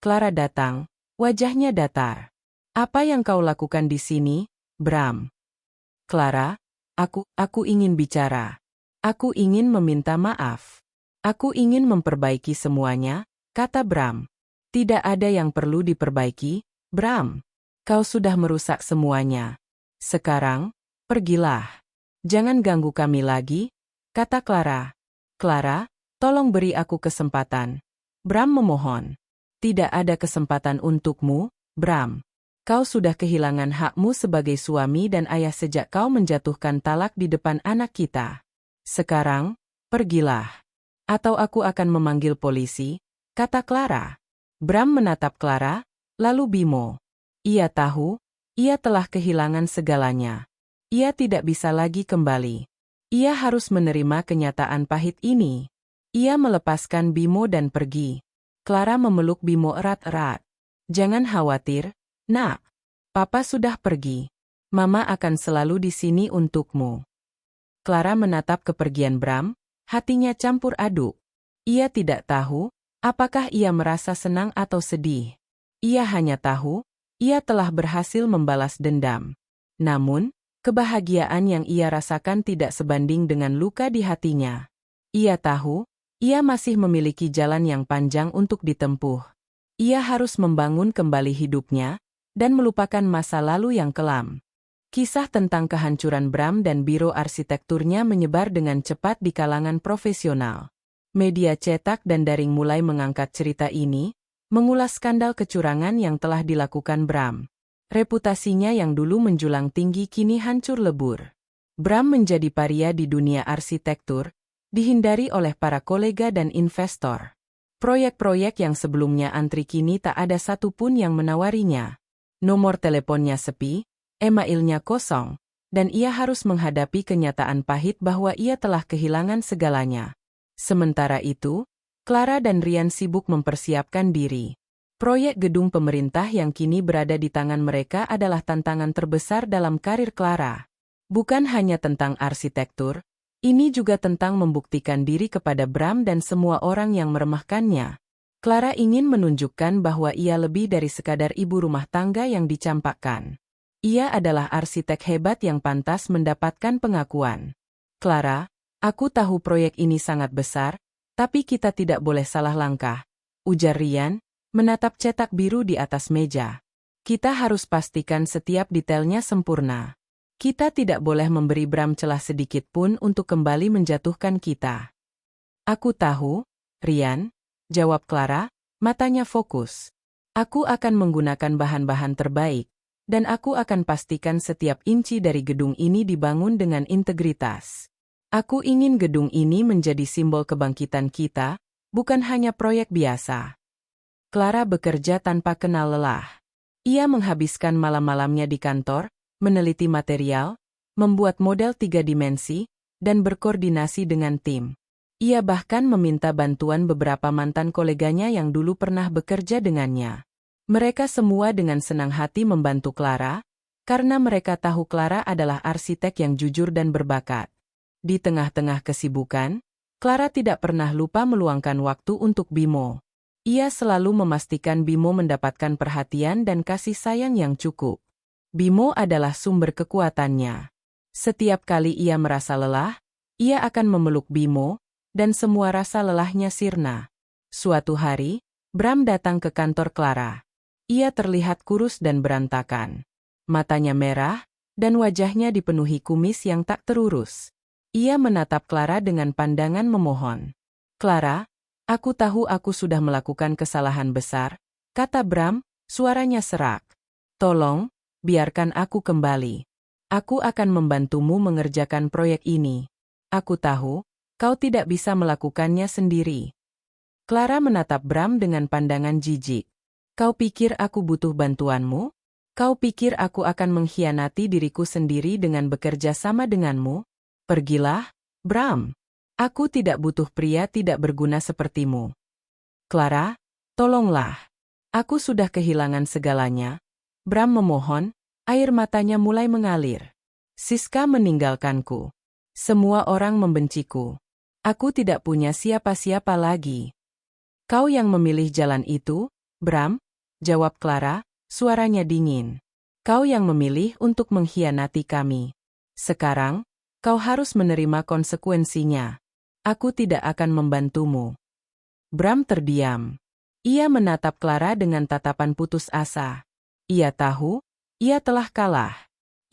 Clara datang, wajahnya datar. Apa yang kau lakukan di sini, Bram? Clara, aku ingin bicara. Aku ingin meminta maaf. Aku ingin memperbaiki semuanya, kata Bram. Tidak ada yang perlu diperbaiki, Bram. Kau sudah merusak semuanya. Sekarang, pergilah. Jangan ganggu kami lagi, kata Clara. Clara, tolong beri aku kesempatan. Bram memohon. Tidak ada kesempatan untukmu, Bram. Kau sudah kehilangan hakmu sebagai suami dan ayah sejak kau menjatuhkan talak di depan anak kita. Sekarang, pergilah. Atau aku akan memanggil polisi, kata Clara. Bram menatap Clara, lalu Bimo. Ia tahu, ia telah kehilangan segalanya. Ia tidak bisa lagi kembali. Ia harus menerima kenyataan pahit ini. Ia melepaskan Bimo dan pergi. Clara memeluk Bimo erat-erat. Jangan khawatir, nak. Papa sudah pergi. Mama akan selalu di sini untukmu. Clara menatap kepergian Bram, hatinya campur aduk. Ia tidak tahu, Apakah ia merasa senang atau sedih? Ia hanya tahu, ia telah berhasil membalas dendam. Namun, kebahagiaan yang ia rasakan tidak sebanding dengan luka di hatinya. Ia tahu, ia masih memiliki jalan yang panjang untuk ditempuh. Ia harus membangun kembali hidupnya, dan melupakan masa lalu yang kelam. Kisah tentang kehancuran Bram dan biro arsitekturnya menyebar dengan cepat di kalangan profesional. Media cetak dan daring mulai mengangkat cerita ini, mengulas skandal kecurangan yang telah dilakukan Bram. Reputasinya yang dulu menjulang tinggi kini hancur lebur. Bram menjadi paria di dunia arsitektur, dihindari oleh para kolega dan investor. Proyek-proyek yang sebelumnya antri kini tak ada satupun yang menawarinya. Nomor teleponnya sepi, emailnya kosong, dan ia harus menghadapi kenyataan pahit bahwa ia telah kehilangan segalanya. Sementara itu, Clara dan Ryan sibuk mempersiapkan diri. Proyek gedung pemerintah yang kini berada di tangan mereka adalah tantangan terbesar dalam karir Clara. Bukan hanya tentang arsitektur, ini juga tentang membuktikan diri kepada Bram dan semua orang yang meremehkannya. Clara ingin menunjukkan bahwa ia lebih dari sekadar ibu rumah tangga yang dicampakkan. Ia adalah arsitek hebat yang pantas mendapatkan pengakuan. Clara, aku tahu proyek ini sangat besar, tapi kita tidak boleh salah langkah, ujar Ryan, menatap cetak biru di atas meja. Kita harus pastikan setiap detailnya sempurna. Kita tidak boleh memberi Bram celah sedikit pun untuk kembali menjatuhkan kita. Aku tahu, Ryan, jawab Clara, matanya fokus. Aku akan menggunakan bahan-bahan terbaik, dan aku akan pastikan setiap inci dari gedung ini dibangun dengan integritas. Aku ingin gedung ini menjadi simbol kebangkitan kita, bukan hanya proyek biasa. Clara bekerja tanpa kenal lelah. Ia menghabiskan malam-malamnya di kantor, meneliti material, membuat model 3 dimensi, dan berkoordinasi dengan tim. Ia bahkan meminta bantuan beberapa mantan koleganya yang dulu pernah bekerja dengannya. Mereka semua dengan senang hati membantu Clara, karena mereka tahu Clara adalah arsitek yang jujur dan berbakat. Di tengah-tengah kesibukan, Clara tidak pernah lupa meluangkan waktu untuk Bimo. Ia selalu memastikan Bimo mendapatkan perhatian dan kasih sayang yang cukup. Bimo adalah sumber kekuatannya. Setiap kali ia merasa lelah, ia akan memeluk Bimo, dan semua rasa lelahnya sirna. Suatu hari, Bram datang ke kantor Clara. Ia terlihat kurus dan berantakan. Matanya merah, dan wajahnya dipenuhi kumis yang tak terurus. Ia menatap Clara dengan pandangan memohon. Clara, aku tahu aku sudah melakukan kesalahan besar, kata Bram, suaranya serak. Tolong, biarkan aku kembali. Aku akan membantumu mengerjakan proyek ini. Aku tahu, kau tidak bisa melakukannya sendiri. Clara menatap Bram dengan pandangan jijik. Kau pikir aku butuh bantuanmu? Kau pikir aku akan mengkhianati diriku sendiri dengan bekerja sama denganmu? Pergilah, Bram. Aku tidak butuh pria tidak berguna sepertimu. Clara, tolonglah. Aku sudah kehilangan segalanya. Bram memohon, air matanya mulai mengalir. Siska meninggalkanku. Semua orang membenciku. Aku tidak punya siapa-siapa lagi. Kau yang memilih jalan itu, Bram, jawab Clara, suaranya dingin. Kau yang memilih untuk mengkhianati kami. Sekarang, kau harus menerima konsekuensinya. Aku tidak akan membantumu. Bram terdiam. Ia menatap Clara dengan tatapan putus asa. Ia tahu, ia telah kalah.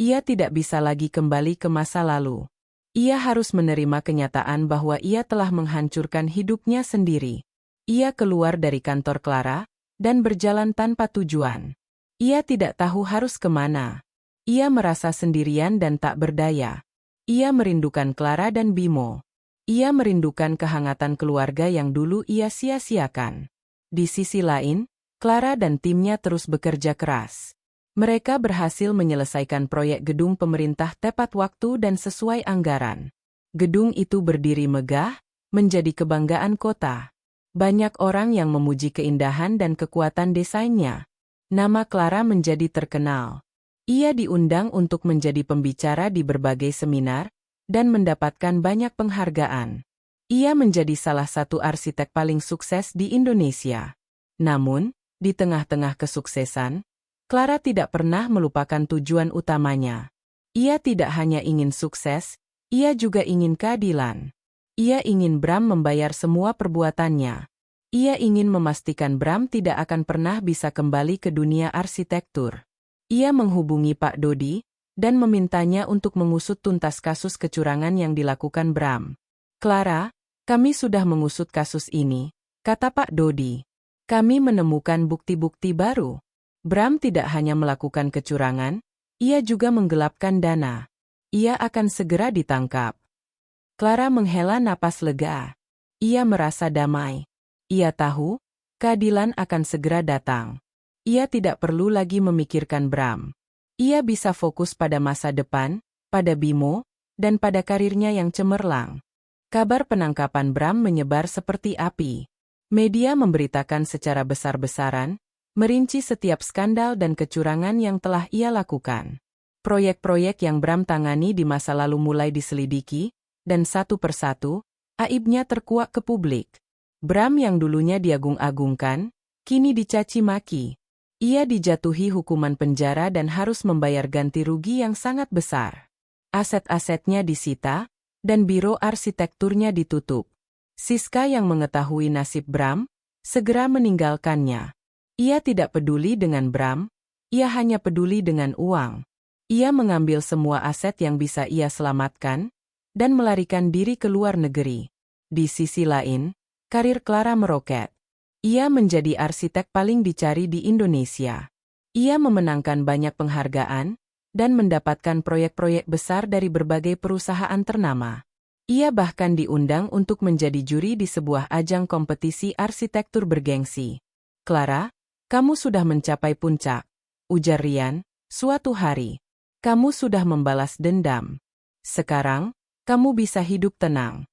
Ia tidak bisa lagi kembali ke masa lalu. Ia harus menerima kenyataan bahwa ia telah menghancurkan hidupnya sendiri. Ia keluar dari kantor Clara, dan berjalan tanpa tujuan. Ia tidak tahu harus kemana. Ia merasa sendirian dan tak berdaya. Ia merindukan Clara dan Bimo. Ia merindukan kehangatan keluarga yang dulu ia sia-siakan. Di sisi lain, Clara dan timnya terus bekerja keras. Mereka berhasil menyelesaikan proyek gedung pemerintah tepat waktu dan sesuai anggaran. Gedung itu berdiri megah, menjadi kebanggaan kota. Banyak orang yang memuji keindahan dan kekuatan desainnya. Nama Clara menjadi terkenal. Ia diundang untuk menjadi pembicara di berbagai seminar, dan mendapatkan banyak penghargaan. Ia menjadi salah satu arsitek paling sukses di Indonesia. Namun, di tengah-tengah kesuksesan, Clara tidak pernah melupakan tujuan utamanya. Ia tidak hanya ingin sukses, ia juga ingin keadilan. Ia ingin Bram membayar semua perbuatannya. Ia ingin memastikan Bram tidak akan pernah bisa kembali ke dunia arsitektur. Ia menghubungi Pak Dodi dan memintanya untuk mengusut tuntas kasus kecurangan yang dilakukan Bram. "Clara, kami sudah mengusut kasus ini," kata Pak Dodi. "Kami menemukan bukti-bukti baru. Bram tidak hanya melakukan kecurangan, ia juga menggelapkan dana. Ia akan segera ditangkap." Clara menghela napas lega. Ia merasa damai. Ia tahu, keadilan akan segera datang. Ia tidak perlu lagi memikirkan Bram. Ia bisa fokus pada masa depan, pada Bimo, dan pada karirnya yang cemerlang. Kabar penangkapan Bram menyebar seperti api. Media memberitakan secara besar-besaran, merinci setiap skandal dan kecurangan yang telah ia lakukan. Proyek-proyek yang Bram tangani di masa lalu mulai diselidiki, dan satu persatu, aibnya terkuak ke publik. Bram yang dulunya diagung-agungkan, kini dicaci maki. Ia dijatuhi hukuman penjara dan harus membayar ganti rugi yang sangat besar. Aset-asetnya disita, dan biro arsitekturnya ditutup. Siska yang mengetahui nasib Bram, segera meninggalkannya. Ia tidak peduli dengan Bram, ia hanya peduli dengan uang. Ia mengambil semua aset yang bisa ia selamatkan, dan melarikan diri ke luar negeri. Di sisi lain, karir Clara meroket. Ia menjadi arsitek paling dicari di Indonesia. Ia memenangkan banyak penghargaan, dan mendapatkan proyek-proyek besar dari berbagai perusahaan ternama. Ia bahkan diundang untuk menjadi juri di sebuah ajang kompetisi arsitektur bergengsi. "Clara, kamu sudah mencapai puncak," ujar Rian, suatu hari. "Kamu sudah membalas dendam. Sekarang, kamu bisa hidup tenang."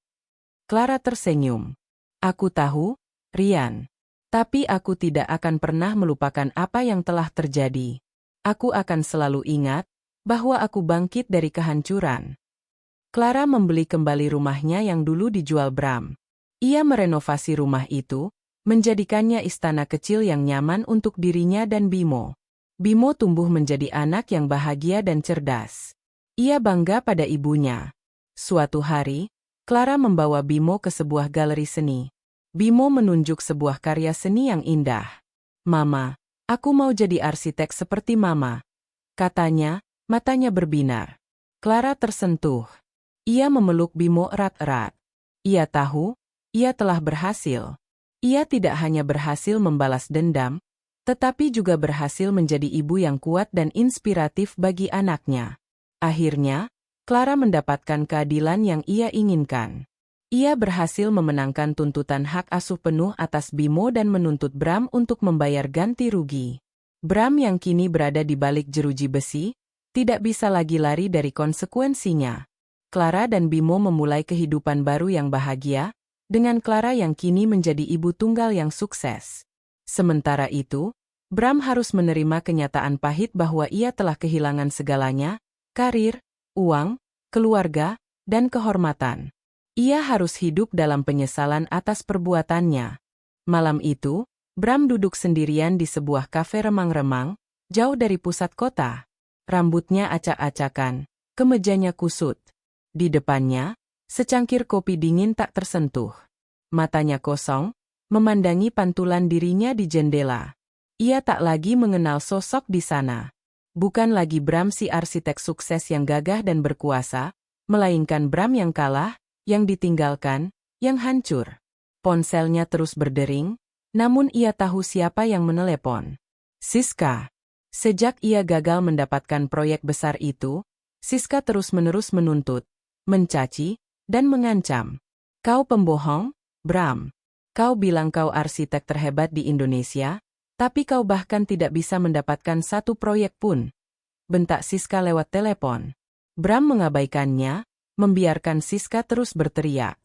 Clara tersenyum. "Aku tahu, Rian. Tapi aku tidak akan pernah melupakan apa yang telah terjadi. Aku akan selalu ingat bahwa aku bangkit dari kehancuran." Clara membeli kembali rumahnya yang dulu dijual Bram. Ia merenovasi rumah itu, menjadikannya istana kecil yang nyaman untuk dirinya dan Bimo. Bimo tumbuh menjadi anak yang bahagia dan cerdas. Ia bangga pada ibunya. Suatu hari, Clara membawa Bimo ke sebuah galeri seni. Bimo menunjuk sebuah karya seni yang indah. "Mama, aku mau jadi arsitek seperti Mama," katanya, matanya berbinar. Clara tersentuh. Ia memeluk Bimo erat-erat. Ia tahu, ia telah berhasil. Ia tidak hanya berhasil membalas dendam, tetapi juga berhasil menjadi ibu yang kuat dan inspiratif bagi anaknya. Akhirnya, Clara mendapatkan keadilan yang ia inginkan. Ia berhasil memenangkan tuntutan hak asuh penuh atas Bimo dan menuntut Bram untuk membayar ganti rugi. Bram yang kini berada di balik jeruji besi, tidak bisa lagi lari dari konsekuensinya. Clara dan Bimo memulai kehidupan baru yang bahagia, dengan Clara yang kini menjadi ibu tunggal yang sukses. Sementara itu, Bram harus menerima kenyataan pahit bahwa ia telah kehilangan segalanya, karir, uang, keluarga, dan kehormatan. Ia harus hidup dalam penyesalan atas perbuatannya. Malam itu, Bram duduk sendirian di sebuah kafe remang-remang, jauh dari pusat kota. Rambutnya acak-acakan, kemejanya kusut. Di depannya, secangkir kopi dingin tak tersentuh. Matanya kosong, memandangi pantulan dirinya di jendela. Ia tak lagi mengenal sosok di sana. Bukan lagi Bram si arsitek sukses yang gagah dan berkuasa, melainkan Bram yang kalah, yang ditinggalkan, yang hancur. Ponselnya terus berdering, namun ia tahu siapa yang menelepon. Siska. Sejak ia gagal mendapatkan proyek besar itu, Siska terus-menerus menuntut, mencaci, dan mengancam. "Kau pembohong, Bram. Kau bilang kau arsitek terhebat di Indonesia, tapi kau bahkan tidak bisa mendapatkan satu proyek pun," bentak Siska lewat telepon. Bram mengabaikannya, membiarkan Siska terus berteriak.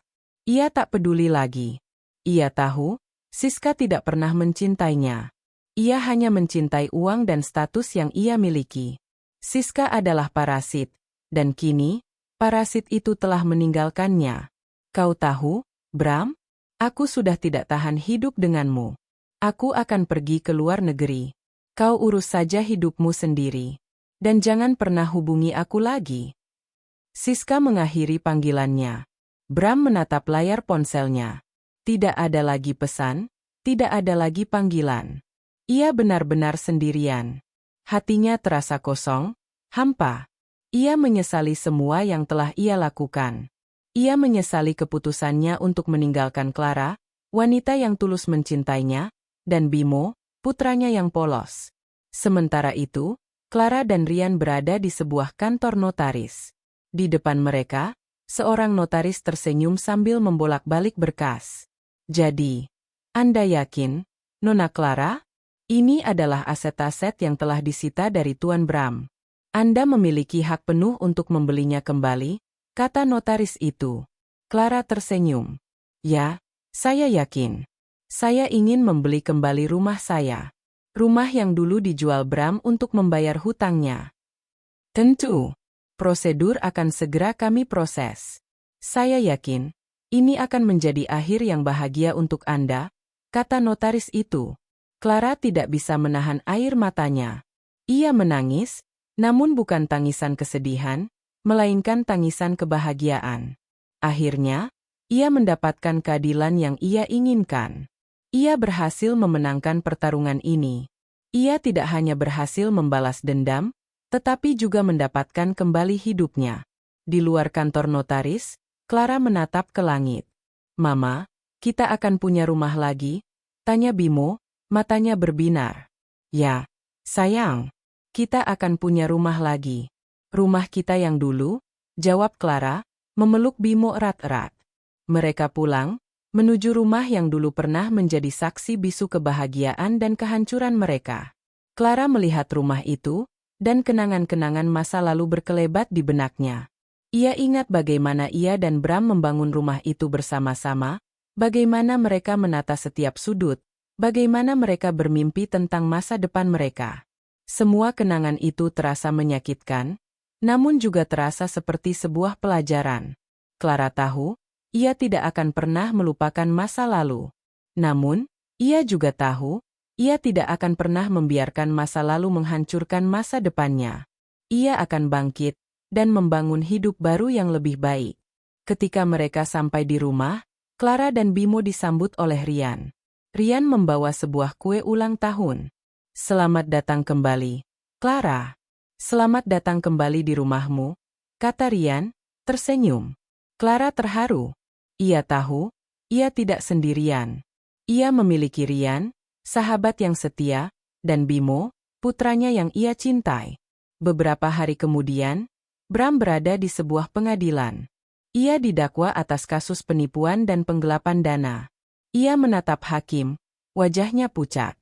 Ia tak peduli lagi. Ia tahu, Siska tidak pernah mencintainya. Ia hanya mencintai uang dan status yang ia miliki. Siska adalah parasit, dan kini, parasit itu telah meninggalkannya. "Kau tahu, Bram, aku sudah tidak tahan hidup denganmu. Aku akan pergi ke luar negeri. Kau urus saja hidupmu sendiri. Dan jangan pernah hubungi aku lagi. Siska mengakhiri panggilannya. Bram menatap layar ponselnya. Tidak ada lagi pesan, tidak ada lagi panggilan. Ia benar-benar sendirian. Hatinya terasa kosong, hampa. Ia menyesali semua yang telah ia lakukan. Ia menyesali keputusannya untuk meninggalkan Clara, wanita yang tulus mencintainya, dan Bimo, putranya yang polos. Sementara itu, Clara dan Rian berada di sebuah kantor notaris. Di depan mereka, seorang notaris tersenyum sambil membolak-balik berkas. Jadi, Anda yakin, Nona Clara? Ini adalah aset-aset yang telah disita dari Tuan Bram. Anda memiliki hak penuh untuk membelinya kembali, kata notaris itu. Clara tersenyum. Ya, saya yakin. Saya ingin membeli kembali rumah saya. Rumah yang dulu dijual Bram untuk membayar hutangnya. Tentu. Prosedur akan segera kami proses. Saya yakin, ini akan menjadi akhir yang bahagia untuk Anda, kata notaris itu. Clara tidak bisa menahan air matanya. Ia menangis, namun bukan tangisan kesedihan, melainkan tangisan kebahagiaan. Akhirnya, ia mendapatkan keadilan yang ia inginkan. Ia berhasil memenangkan pertarungan ini. Ia tidak hanya berhasil membalas dendam, tetapi juga mendapatkan kembali hidupnya. Di luar kantor notaris, Clara menatap ke langit. Mama, kita akan punya rumah lagi? Tanya Bimo, matanya berbinar. Ya, sayang, kita akan punya rumah lagi. Rumah kita yang dulu, jawab Clara, memeluk Bimo erat-erat. Mereka pulang, menuju rumah yang dulu pernah menjadi saksi bisu kebahagiaan dan kehancuran mereka. Clara melihat rumah itu, dan kenangan-kenangan masa lalu berkelebat di benaknya. Ia ingat bagaimana ia dan Bram membangun rumah itu bersama-sama, bagaimana mereka menata setiap sudut, bagaimana mereka bermimpi tentang masa depan mereka. Semua kenangan itu terasa menyakitkan, namun juga terasa seperti sebuah pelajaran. Clara tahu, ia tidak akan pernah melupakan masa lalu. Namun, ia juga tahu, ia tidak akan pernah membiarkan masa lalu menghancurkan masa depannya. Ia akan bangkit, dan membangun hidup baru yang lebih baik. Ketika mereka sampai di rumah, Clara dan Bimo disambut oleh Rian. Rian membawa sebuah kue ulang tahun. Selamat datang kembali, Clara. Selamat datang kembali di rumahmu, kata Rian, tersenyum. Clara terharu. Ia tahu, ia tidak sendirian. Ia memiliki Rian, sahabat yang setia, dan Bimo, putranya yang ia cintai. Beberapa hari kemudian, Bram berada di sebuah pengadilan. Ia didakwa atas kasus penipuan dan penggelapan dana. Ia menatap hakim, wajahnya pucat.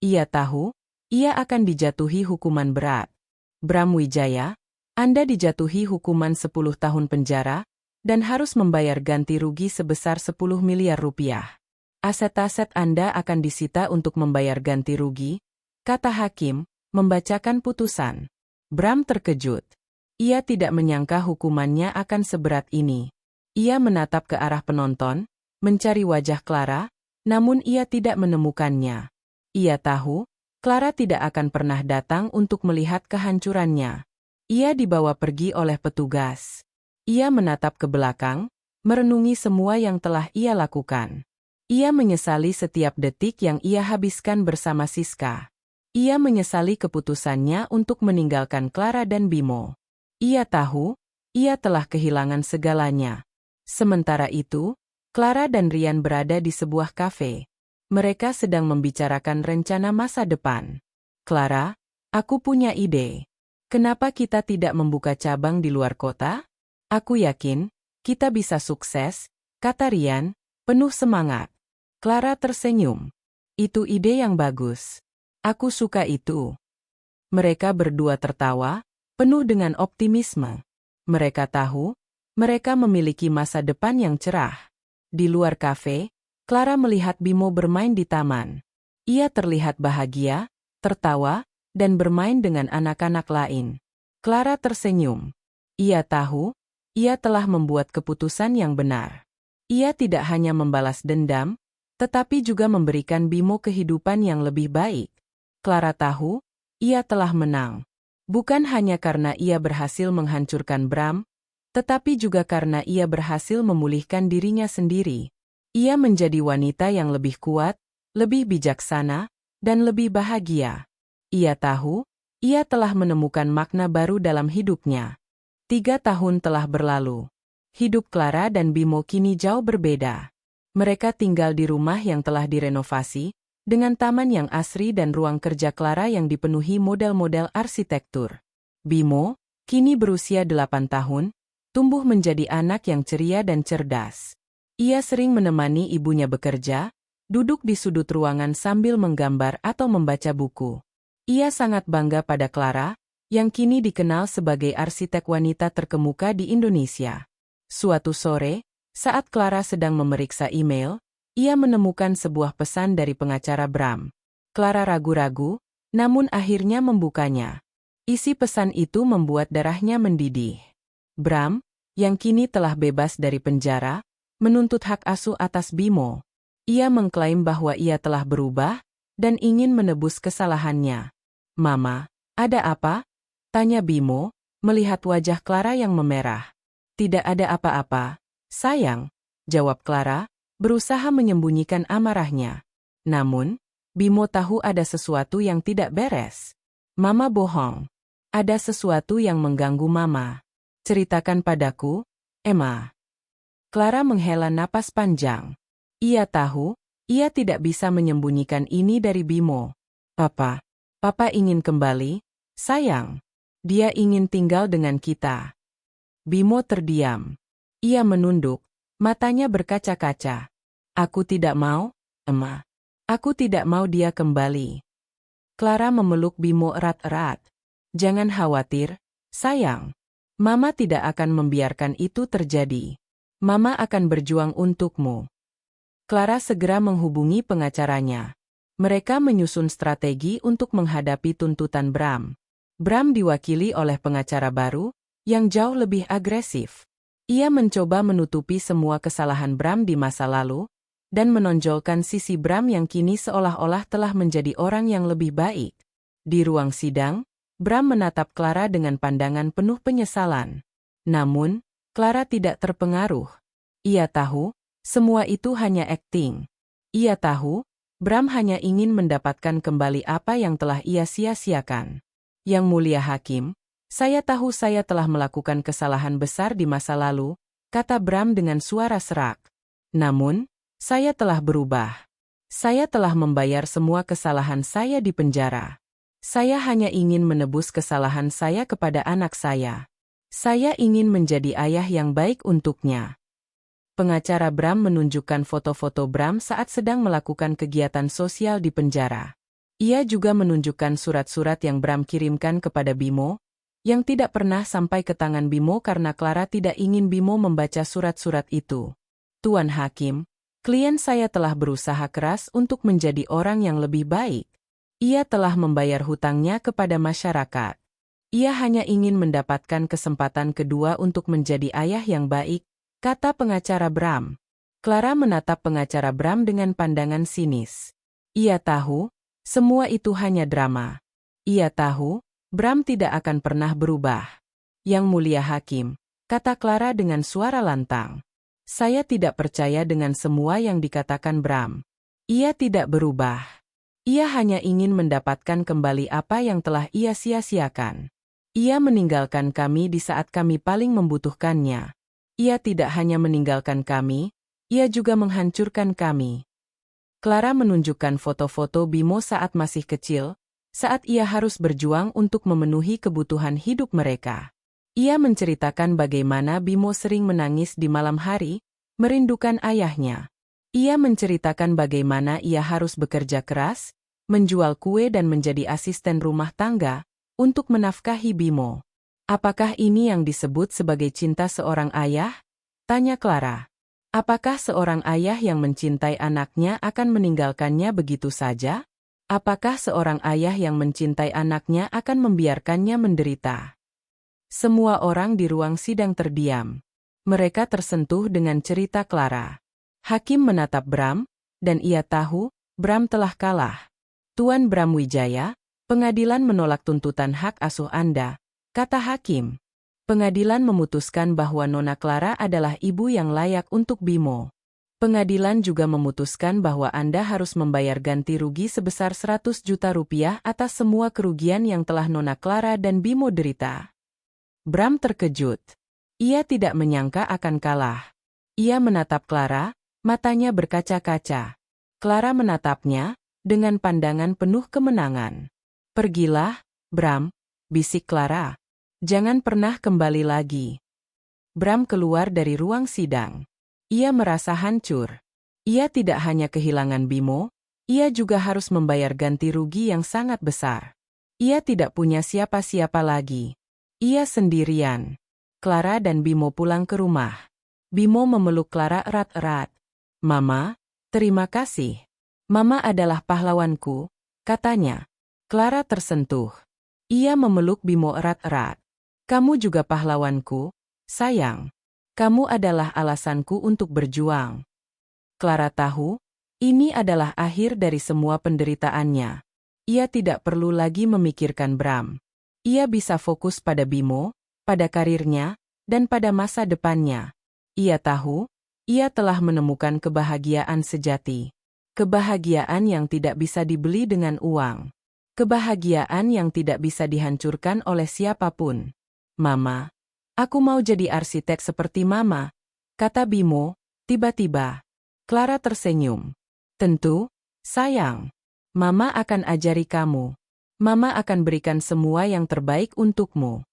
Ia tahu, ia akan dijatuhi hukuman berat. Bram Wijaya, Anda dijatuhi hukuman 10 tahun penjara, dan harus membayar ganti rugi sebesar 10 miliar rupiah. Aset-aset Anda akan disita untuk membayar ganti rugi, kata hakim, membacakan putusan. Bram terkejut. Ia tidak menyangka hukumannya akan seberat ini. Ia menatap ke arah penonton, mencari wajah Clara, namun ia tidak menemukannya. Ia tahu, Clara tidak akan pernah datang untuk melihat kehancurannya. Ia dibawa pergi oleh petugas. Ia menatap ke belakang, merenungi semua yang telah ia lakukan. Ia menyesali setiap detik yang ia habiskan bersama Siska. Ia menyesali keputusannya untuk meninggalkan Clara dan Bimo. Ia tahu, ia telah kehilangan segalanya. Sementara itu, Clara dan Rian berada di sebuah kafe. Mereka sedang membicarakan rencana masa depan. Clara, aku punya ide. Kenapa kita tidak membuka cabang di luar kota? Aku yakin, kita bisa sukses, kata Rian, penuh semangat. Clara tersenyum. Itu ide yang bagus. Aku suka itu. Mereka berdua tertawa, penuh dengan optimisme. Mereka tahu, mereka memiliki masa depan yang cerah. Di luar kafe, Clara melihat Bimo bermain di taman. Ia terlihat bahagia, tertawa, dan bermain dengan anak-anak lain. Clara tersenyum. Ia tahu, ia telah membuat keputusan yang benar. Ia tidak hanya membalas dendam, tetapi juga memberikan Bimo kehidupan yang lebih baik. Clara tahu, ia telah menang. Bukan hanya karena ia berhasil menghancurkan Bram, tetapi juga karena ia berhasil memulihkan dirinya sendiri. Ia menjadi wanita yang lebih kuat, lebih bijaksana, dan lebih bahagia. Ia tahu, ia telah menemukan makna baru dalam hidupnya. 3 tahun telah berlalu. Hidup Clara dan Bimo kini jauh berbeda. Mereka tinggal di rumah yang telah direnovasi, dengan taman yang asri dan ruang kerja Clara yang dipenuhi model-model arsitektur. Bimo, kini berusia 8 tahun, tumbuh menjadi anak yang ceria dan cerdas. Ia sering menemani ibunya bekerja, duduk di sudut ruangan sambil menggambar atau membaca buku. Ia sangat bangga pada Clara, yang kini dikenal sebagai arsitek wanita terkemuka di Indonesia. Suatu sore, saat Clara sedang memeriksa email, ia menemukan sebuah pesan dari pengacara Bram. Clara ragu-ragu, namun akhirnya membukanya. Isi pesan itu membuat darahnya mendidih. Bram, yang kini telah bebas dari penjara, menuntut hak asuh atas Bimo. Ia mengklaim bahwa ia telah berubah dan ingin menebus kesalahannya. "Mama, ada apa?" tanya Bimo, melihat wajah Clara yang memerah. "Tidak ada apa-apa, sayang," jawab Clara, berusaha menyembunyikan amarahnya. Namun, Bimo tahu ada sesuatu yang tidak beres. "Mama bohong. Ada sesuatu yang mengganggu Mama. Ceritakan padaku, Emma." Clara menghela napas panjang. Ia tahu, ia tidak bisa menyembunyikan ini dari Bimo. Papa ingin kembali, sayang. Dia ingin tinggal dengan kita." Bimo terdiam. Ia menunduk, matanya berkaca-kaca. "Aku tidak mau, Emma. Aku tidak mau dia kembali." Clara memeluk Bimo erat-erat. "Jangan khawatir, sayang. Mama tidak akan membiarkan itu terjadi. Mama akan berjuang untukmu." Clara segera menghubungi pengacaranya. Mereka menyusun strategi untuk menghadapi tuntutan Bram. Bram diwakili oleh pengacara baru, yang jauh lebih agresif. Ia mencoba menutupi semua kesalahan Bram di masa lalu, dan menonjolkan sisi Bram yang kini seolah-olah telah menjadi orang yang lebih baik. Di ruang sidang, Bram menatap Clara dengan pandangan penuh penyesalan. Namun, Clara tidak terpengaruh. Ia tahu, semua itu hanya akting. Ia tahu, Bram hanya ingin mendapatkan kembali apa yang telah ia sia-siakan. "Yang Mulia Hakim, saya tahu saya telah melakukan kesalahan besar di masa lalu," kata Bram dengan suara serak. "Namun, saya telah berubah. Saya telah membayar semua kesalahan saya di penjara. Saya hanya ingin menebus kesalahan saya kepada anak saya. Saya ingin menjadi ayah yang baik untuknya." Pengacara Bram menunjukkan foto-foto Bram saat sedang melakukan kegiatan sosial di penjara. Ia juga menunjukkan surat-surat yang Bram kirimkan kepada Bimo, yang tidak pernah sampai ke tangan Bimo karena Clara tidak ingin Bimo membaca surat-surat itu. "Tuan Hakim, klien saya telah berusaha keras untuk menjadi orang yang lebih baik. Ia telah membayar hutangnya kepada masyarakat. Ia hanya ingin mendapatkan kesempatan kedua untuk menjadi ayah yang baik," kata pengacara Bram. Clara menatap pengacara Bram dengan pandangan sinis. Ia tahu, semua itu hanya drama. Ia tahu, Bram tidak akan pernah berubah. "Yang Mulia Hakim," kata Clara dengan suara lantang. "Saya tidak percaya dengan semua yang dikatakan Bram. Ia tidak berubah. Ia hanya ingin mendapatkan kembali apa yang telah ia sia-siakan. Ia meninggalkan kami di saat kami paling membutuhkannya. Ia tidak hanya meninggalkan kami, ia juga menghancurkan kami." Clara menunjukkan foto-foto Bimo saat masih kecil, saat ia harus berjuang untuk memenuhi kebutuhan hidup mereka. Ia menceritakan bagaimana Bimo sering menangis di malam hari, merindukan ayahnya. Ia menceritakan bagaimana ia harus bekerja keras, menjual kue dan menjadi asisten rumah tangga, untuk menafkahi Bimo. "Apakah ini yang disebut sebagai cinta seorang ayah?" tanya Clara. "Apakah seorang ayah yang mencintai anaknya akan meninggalkannya begitu saja? Apakah seorang ayah yang mencintai anaknya akan membiarkannya menderita?" Semua orang di ruang sidang terdiam. Mereka tersentuh dengan cerita Clara. Hakim menatap Bram, dan ia tahu Bram telah kalah. Tuan Bram Wijaya, pengadilan menolak tuntutan hak asuh Anda, kata hakim. Pengadilan memutuskan bahwa Nona Clara adalah ibu yang layak untuk Bimo. Pengadilan juga memutuskan bahwa Anda harus membayar ganti rugi sebesar 100 juta rupiah atas semua kerugian yang telah Nona Clara dan Bimo derita. Bram terkejut. Ia tidak menyangka akan kalah. Ia menatap Clara, matanya berkaca-kaca. Clara menatapnya dengan pandangan penuh kemenangan. Pergilah, Bram, bisik Clara. Jangan pernah kembali lagi. Bram keluar dari ruang sidang. Ia merasa hancur. Ia tidak hanya kehilangan Bimo, ia juga harus membayar ganti rugi yang sangat besar. Ia tidak punya siapa-siapa lagi. Ia sendirian. Clara dan Bimo pulang ke rumah. Bimo memeluk Clara erat-erat. "Mama, terima kasih. Mama adalah pahlawanku," katanya. Clara tersentuh. Ia memeluk Bimo erat-erat. "Kamu juga pahlawanku, sayang. Kamu adalah alasanku untuk berjuang." Clara tahu, ini adalah akhir dari semua penderitaannya. Ia tidak perlu lagi memikirkan Bram. Ia bisa fokus pada Bimo, pada karirnya, dan pada masa depannya. Ia tahu, ia telah menemukan kebahagiaan sejati. Kebahagiaan yang tidak bisa dibeli dengan uang. Kebahagiaan yang tidak bisa dihancurkan oleh siapapun. "Mama, aku mau jadi arsitek seperti Mama," kata Bimo, tiba-tiba. Clara tersenyum. "Tentu, sayang. Mama akan ajari kamu. Mama akan berikan semua yang terbaik untukmu."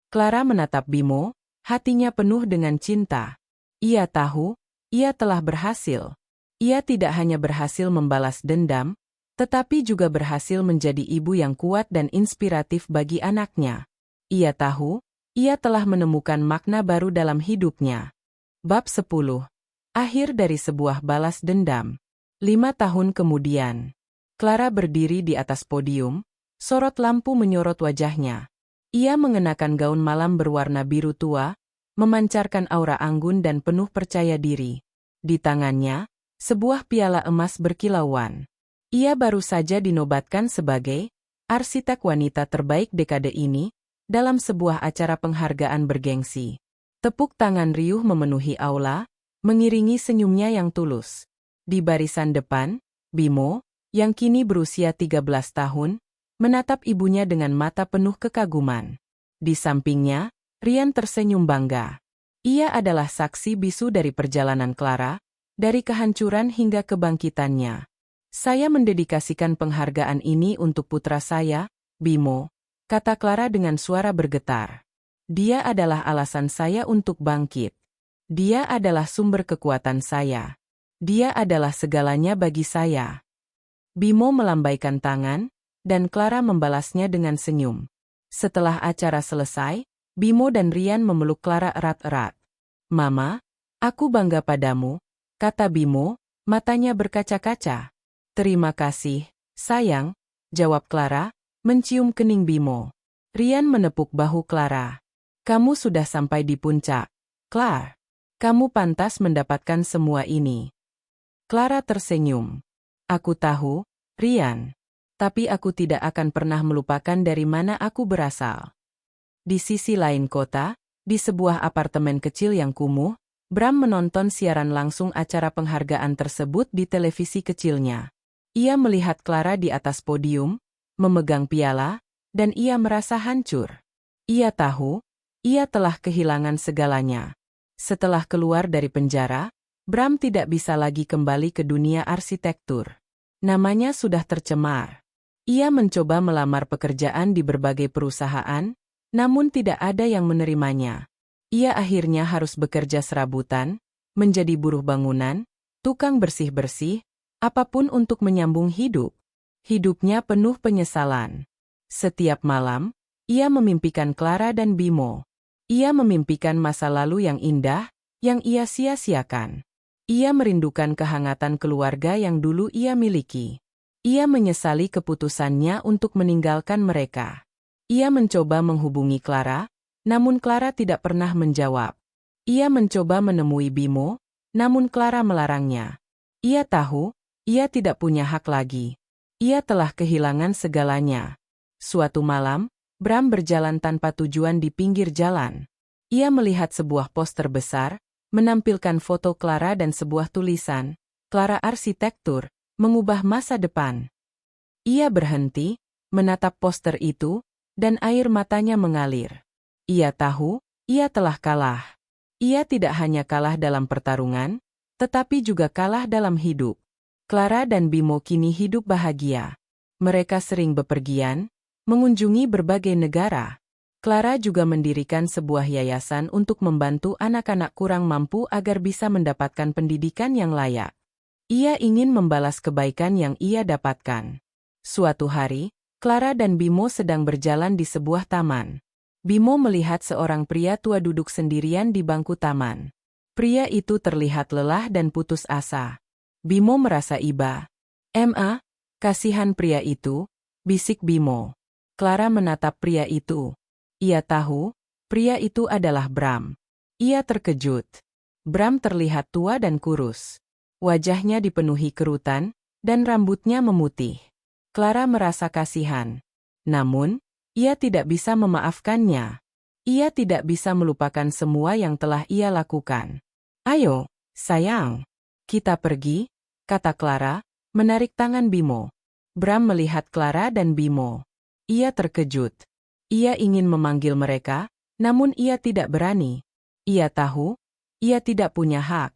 Clara menatap Bimo, hatinya penuh dengan cinta. Ia tahu, ia telah berhasil. Ia tidak hanya berhasil membalas dendam, tetapi juga berhasil menjadi ibu yang kuat dan inspiratif bagi anaknya. Ia tahu, ia telah menemukan makna baru dalam hidupnya. Bab 10. Akhir dari sebuah balas dendam. 5 tahun kemudian. Clara berdiri di atas podium, sorot lampu menyorot wajahnya. Ia mengenakan gaun malam berwarna biru tua, memancarkan aura anggun dan penuh percaya diri. Di tangannya, sebuah piala emas berkilauan. Ia baru saja dinobatkan sebagai arsitek wanita terbaik dekade ini dalam sebuah acara penghargaan bergengsi. Tepuk tangan riuh memenuhi aula, mengiringi senyumnya yang tulus. Di barisan depan, Bimo, yang kini berusia 13 tahun, menatap ibunya dengan mata penuh kekaguman. Di sampingnya, Rian tersenyum bangga. Ia adalah saksi bisu dari perjalanan Clara, dari kehancuran hingga kebangkitannya. "Saya mendedikasikan penghargaan ini untuk putra saya, Bimo," kata Clara dengan suara bergetar. "Dia adalah alasan saya untuk bangkit. Dia adalah sumber kekuatan saya. Dia adalah segalanya bagi saya." Bimo melambaikan tangan, dan Clara membalasnya dengan senyum. Setelah acara selesai, Bimo dan Rian memeluk Clara erat-erat. "Mama, aku bangga padamu," kata Bimo, matanya berkaca-kaca. "Terima kasih, sayang," jawab Clara, mencium kening Bimo. Rian menepuk bahu Clara. "Kamu sudah sampai di puncak, Clara. Kamu pantas mendapatkan semua ini." Clara tersenyum. "Aku tahu, Rian. Tapi aku tidak akan pernah melupakan dari mana aku berasal." Di sisi lain kota, di sebuah apartemen kecil yang kumuh, Bram menonton siaran langsung acara penghargaan tersebut di televisi kecilnya. Ia melihat Clara di atas podium, memegang piala, dan ia merasa hancur. Ia tahu, ia telah kehilangan segalanya. Setelah keluar dari penjara, Bram tidak bisa lagi kembali ke dunia arsitektur. Namanya sudah tercemar. Ia mencoba melamar pekerjaan di berbagai perusahaan, namun tidak ada yang menerimanya. Ia akhirnya harus bekerja serabutan, menjadi buruh bangunan, tukang bersih-bersih, apapun untuk menyambung hidup. Hidupnya penuh penyesalan. Setiap malam, ia memimpikan Clara dan Bimo. Ia memimpikan masa lalu yang indah, yang ia sia-siakan. Ia merindukan kehangatan keluarga yang dulu ia miliki. Ia menyesali keputusannya untuk meninggalkan mereka. Ia mencoba menghubungi Clara, namun Clara tidak pernah menjawab. Ia mencoba menemui Bimo, namun Clara melarangnya. Ia tahu, ia tidak punya hak lagi. Ia telah kehilangan segalanya. Suatu malam, Bram berjalan tanpa tujuan di pinggir jalan. Ia melihat sebuah poster besar, menampilkan foto Clara dan sebuah tulisan, Clara Arsitektur, mengubah masa depan. Ia berhenti, menatap poster itu, dan air matanya mengalir. Ia tahu, ia telah kalah. Ia tidak hanya kalah dalam pertarungan, tetapi juga kalah dalam hidup. Clara dan Bimo kini hidup bahagia. Mereka sering bepergian, mengunjungi berbagai negara. Clara juga mendirikan sebuah yayasan untuk membantu anak-anak kurang mampu agar bisa mendapatkan pendidikan yang layak. Ia ingin membalas kebaikan yang ia dapatkan. Suatu hari, Clara dan Bimo sedang berjalan di sebuah taman. Bimo melihat seorang pria tua duduk sendirian di bangku taman. Pria itu terlihat lelah dan putus asa. Bimo merasa iba. Kasihan pria itu, bisik Bimo. Clara menatap pria itu. Ia tahu, pria itu adalah Bram. Ia terkejut. Bram terlihat tua dan kurus. Wajahnya dipenuhi kerutan, dan rambutnya memutih. Clara merasa kasihan. Namun, ia tidak bisa memaafkannya. Ia tidak bisa melupakan semua yang telah ia lakukan. Ayo, sayang. Kita pergi, kata Clara, menarik tangan Bimo. Bram melihat Clara dan Bimo. Ia terkejut. Ia ingin memanggil mereka, namun ia tidak berani. Ia tahu, ia tidak punya hak.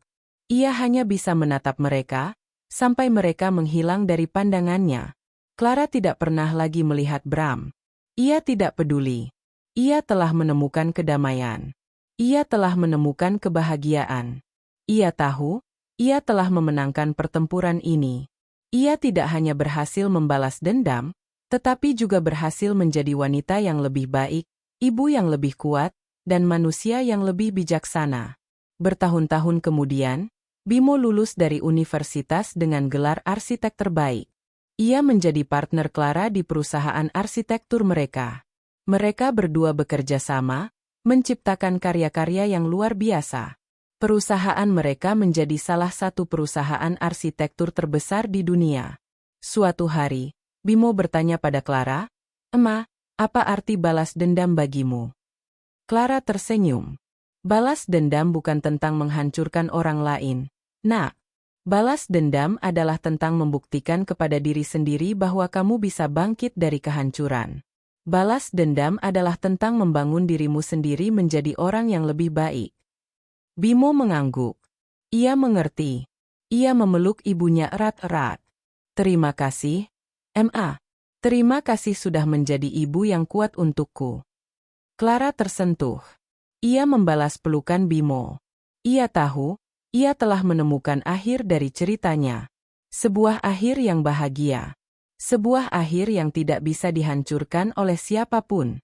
Ia hanya bisa menatap mereka, sampai mereka menghilang dari pandangannya. Clara tidak pernah lagi melihat Bram. Ia tidak peduli. Ia telah menemukan kedamaian. Ia telah menemukan kebahagiaan. Ia tahu, ia telah memenangkan pertempuran ini. Ia tidak hanya berhasil membalas dendam, tetapi juga berhasil menjadi wanita yang lebih baik, ibu yang lebih kuat, dan manusia yang lebih bijaksana. Bertahun-tahun kemudian, Bimo lulus dari universitas dengan gelar arsitek terbaik. Ia menjadi partner Clara di perusahaan arsitektur mereka. Mereka berdua bekerja sama, menciptakan karya-karya yang luar biasa. Perusahaan mereka menjadi salah satu perusahaan arsitektur terbesar di dunia. Suatu hari, Bimo bertanya pada Clara, "Emma, apa arti balas dendam bagimu?" Clara tersenyum. Balas dendam bukan tentang menghancurkan orang lain. Nak, balas dendam adalah tentang membuktikan kepada diri sendiri bahwa kamu bisa bangkit dari kehancuran. Balas dendam adalah tentang membangun dirimu sendiri menjadi orang yang lebih baik. Bimo mengangguk. Ia mengerti. Ia memeluk ibunya erat-erat. Terima kasih, Ma. Terima kasih sudah menjadi ibu yang kuat untukku. Clara tersentuh. Ia membalas pelukan Bimo. Ia tahu, ia telah menemukan akhir dari ceritanya. Sebuah akhir yang bahagia. Sebuah akhir yang tidak bisa dihancurkan oleh siapapun.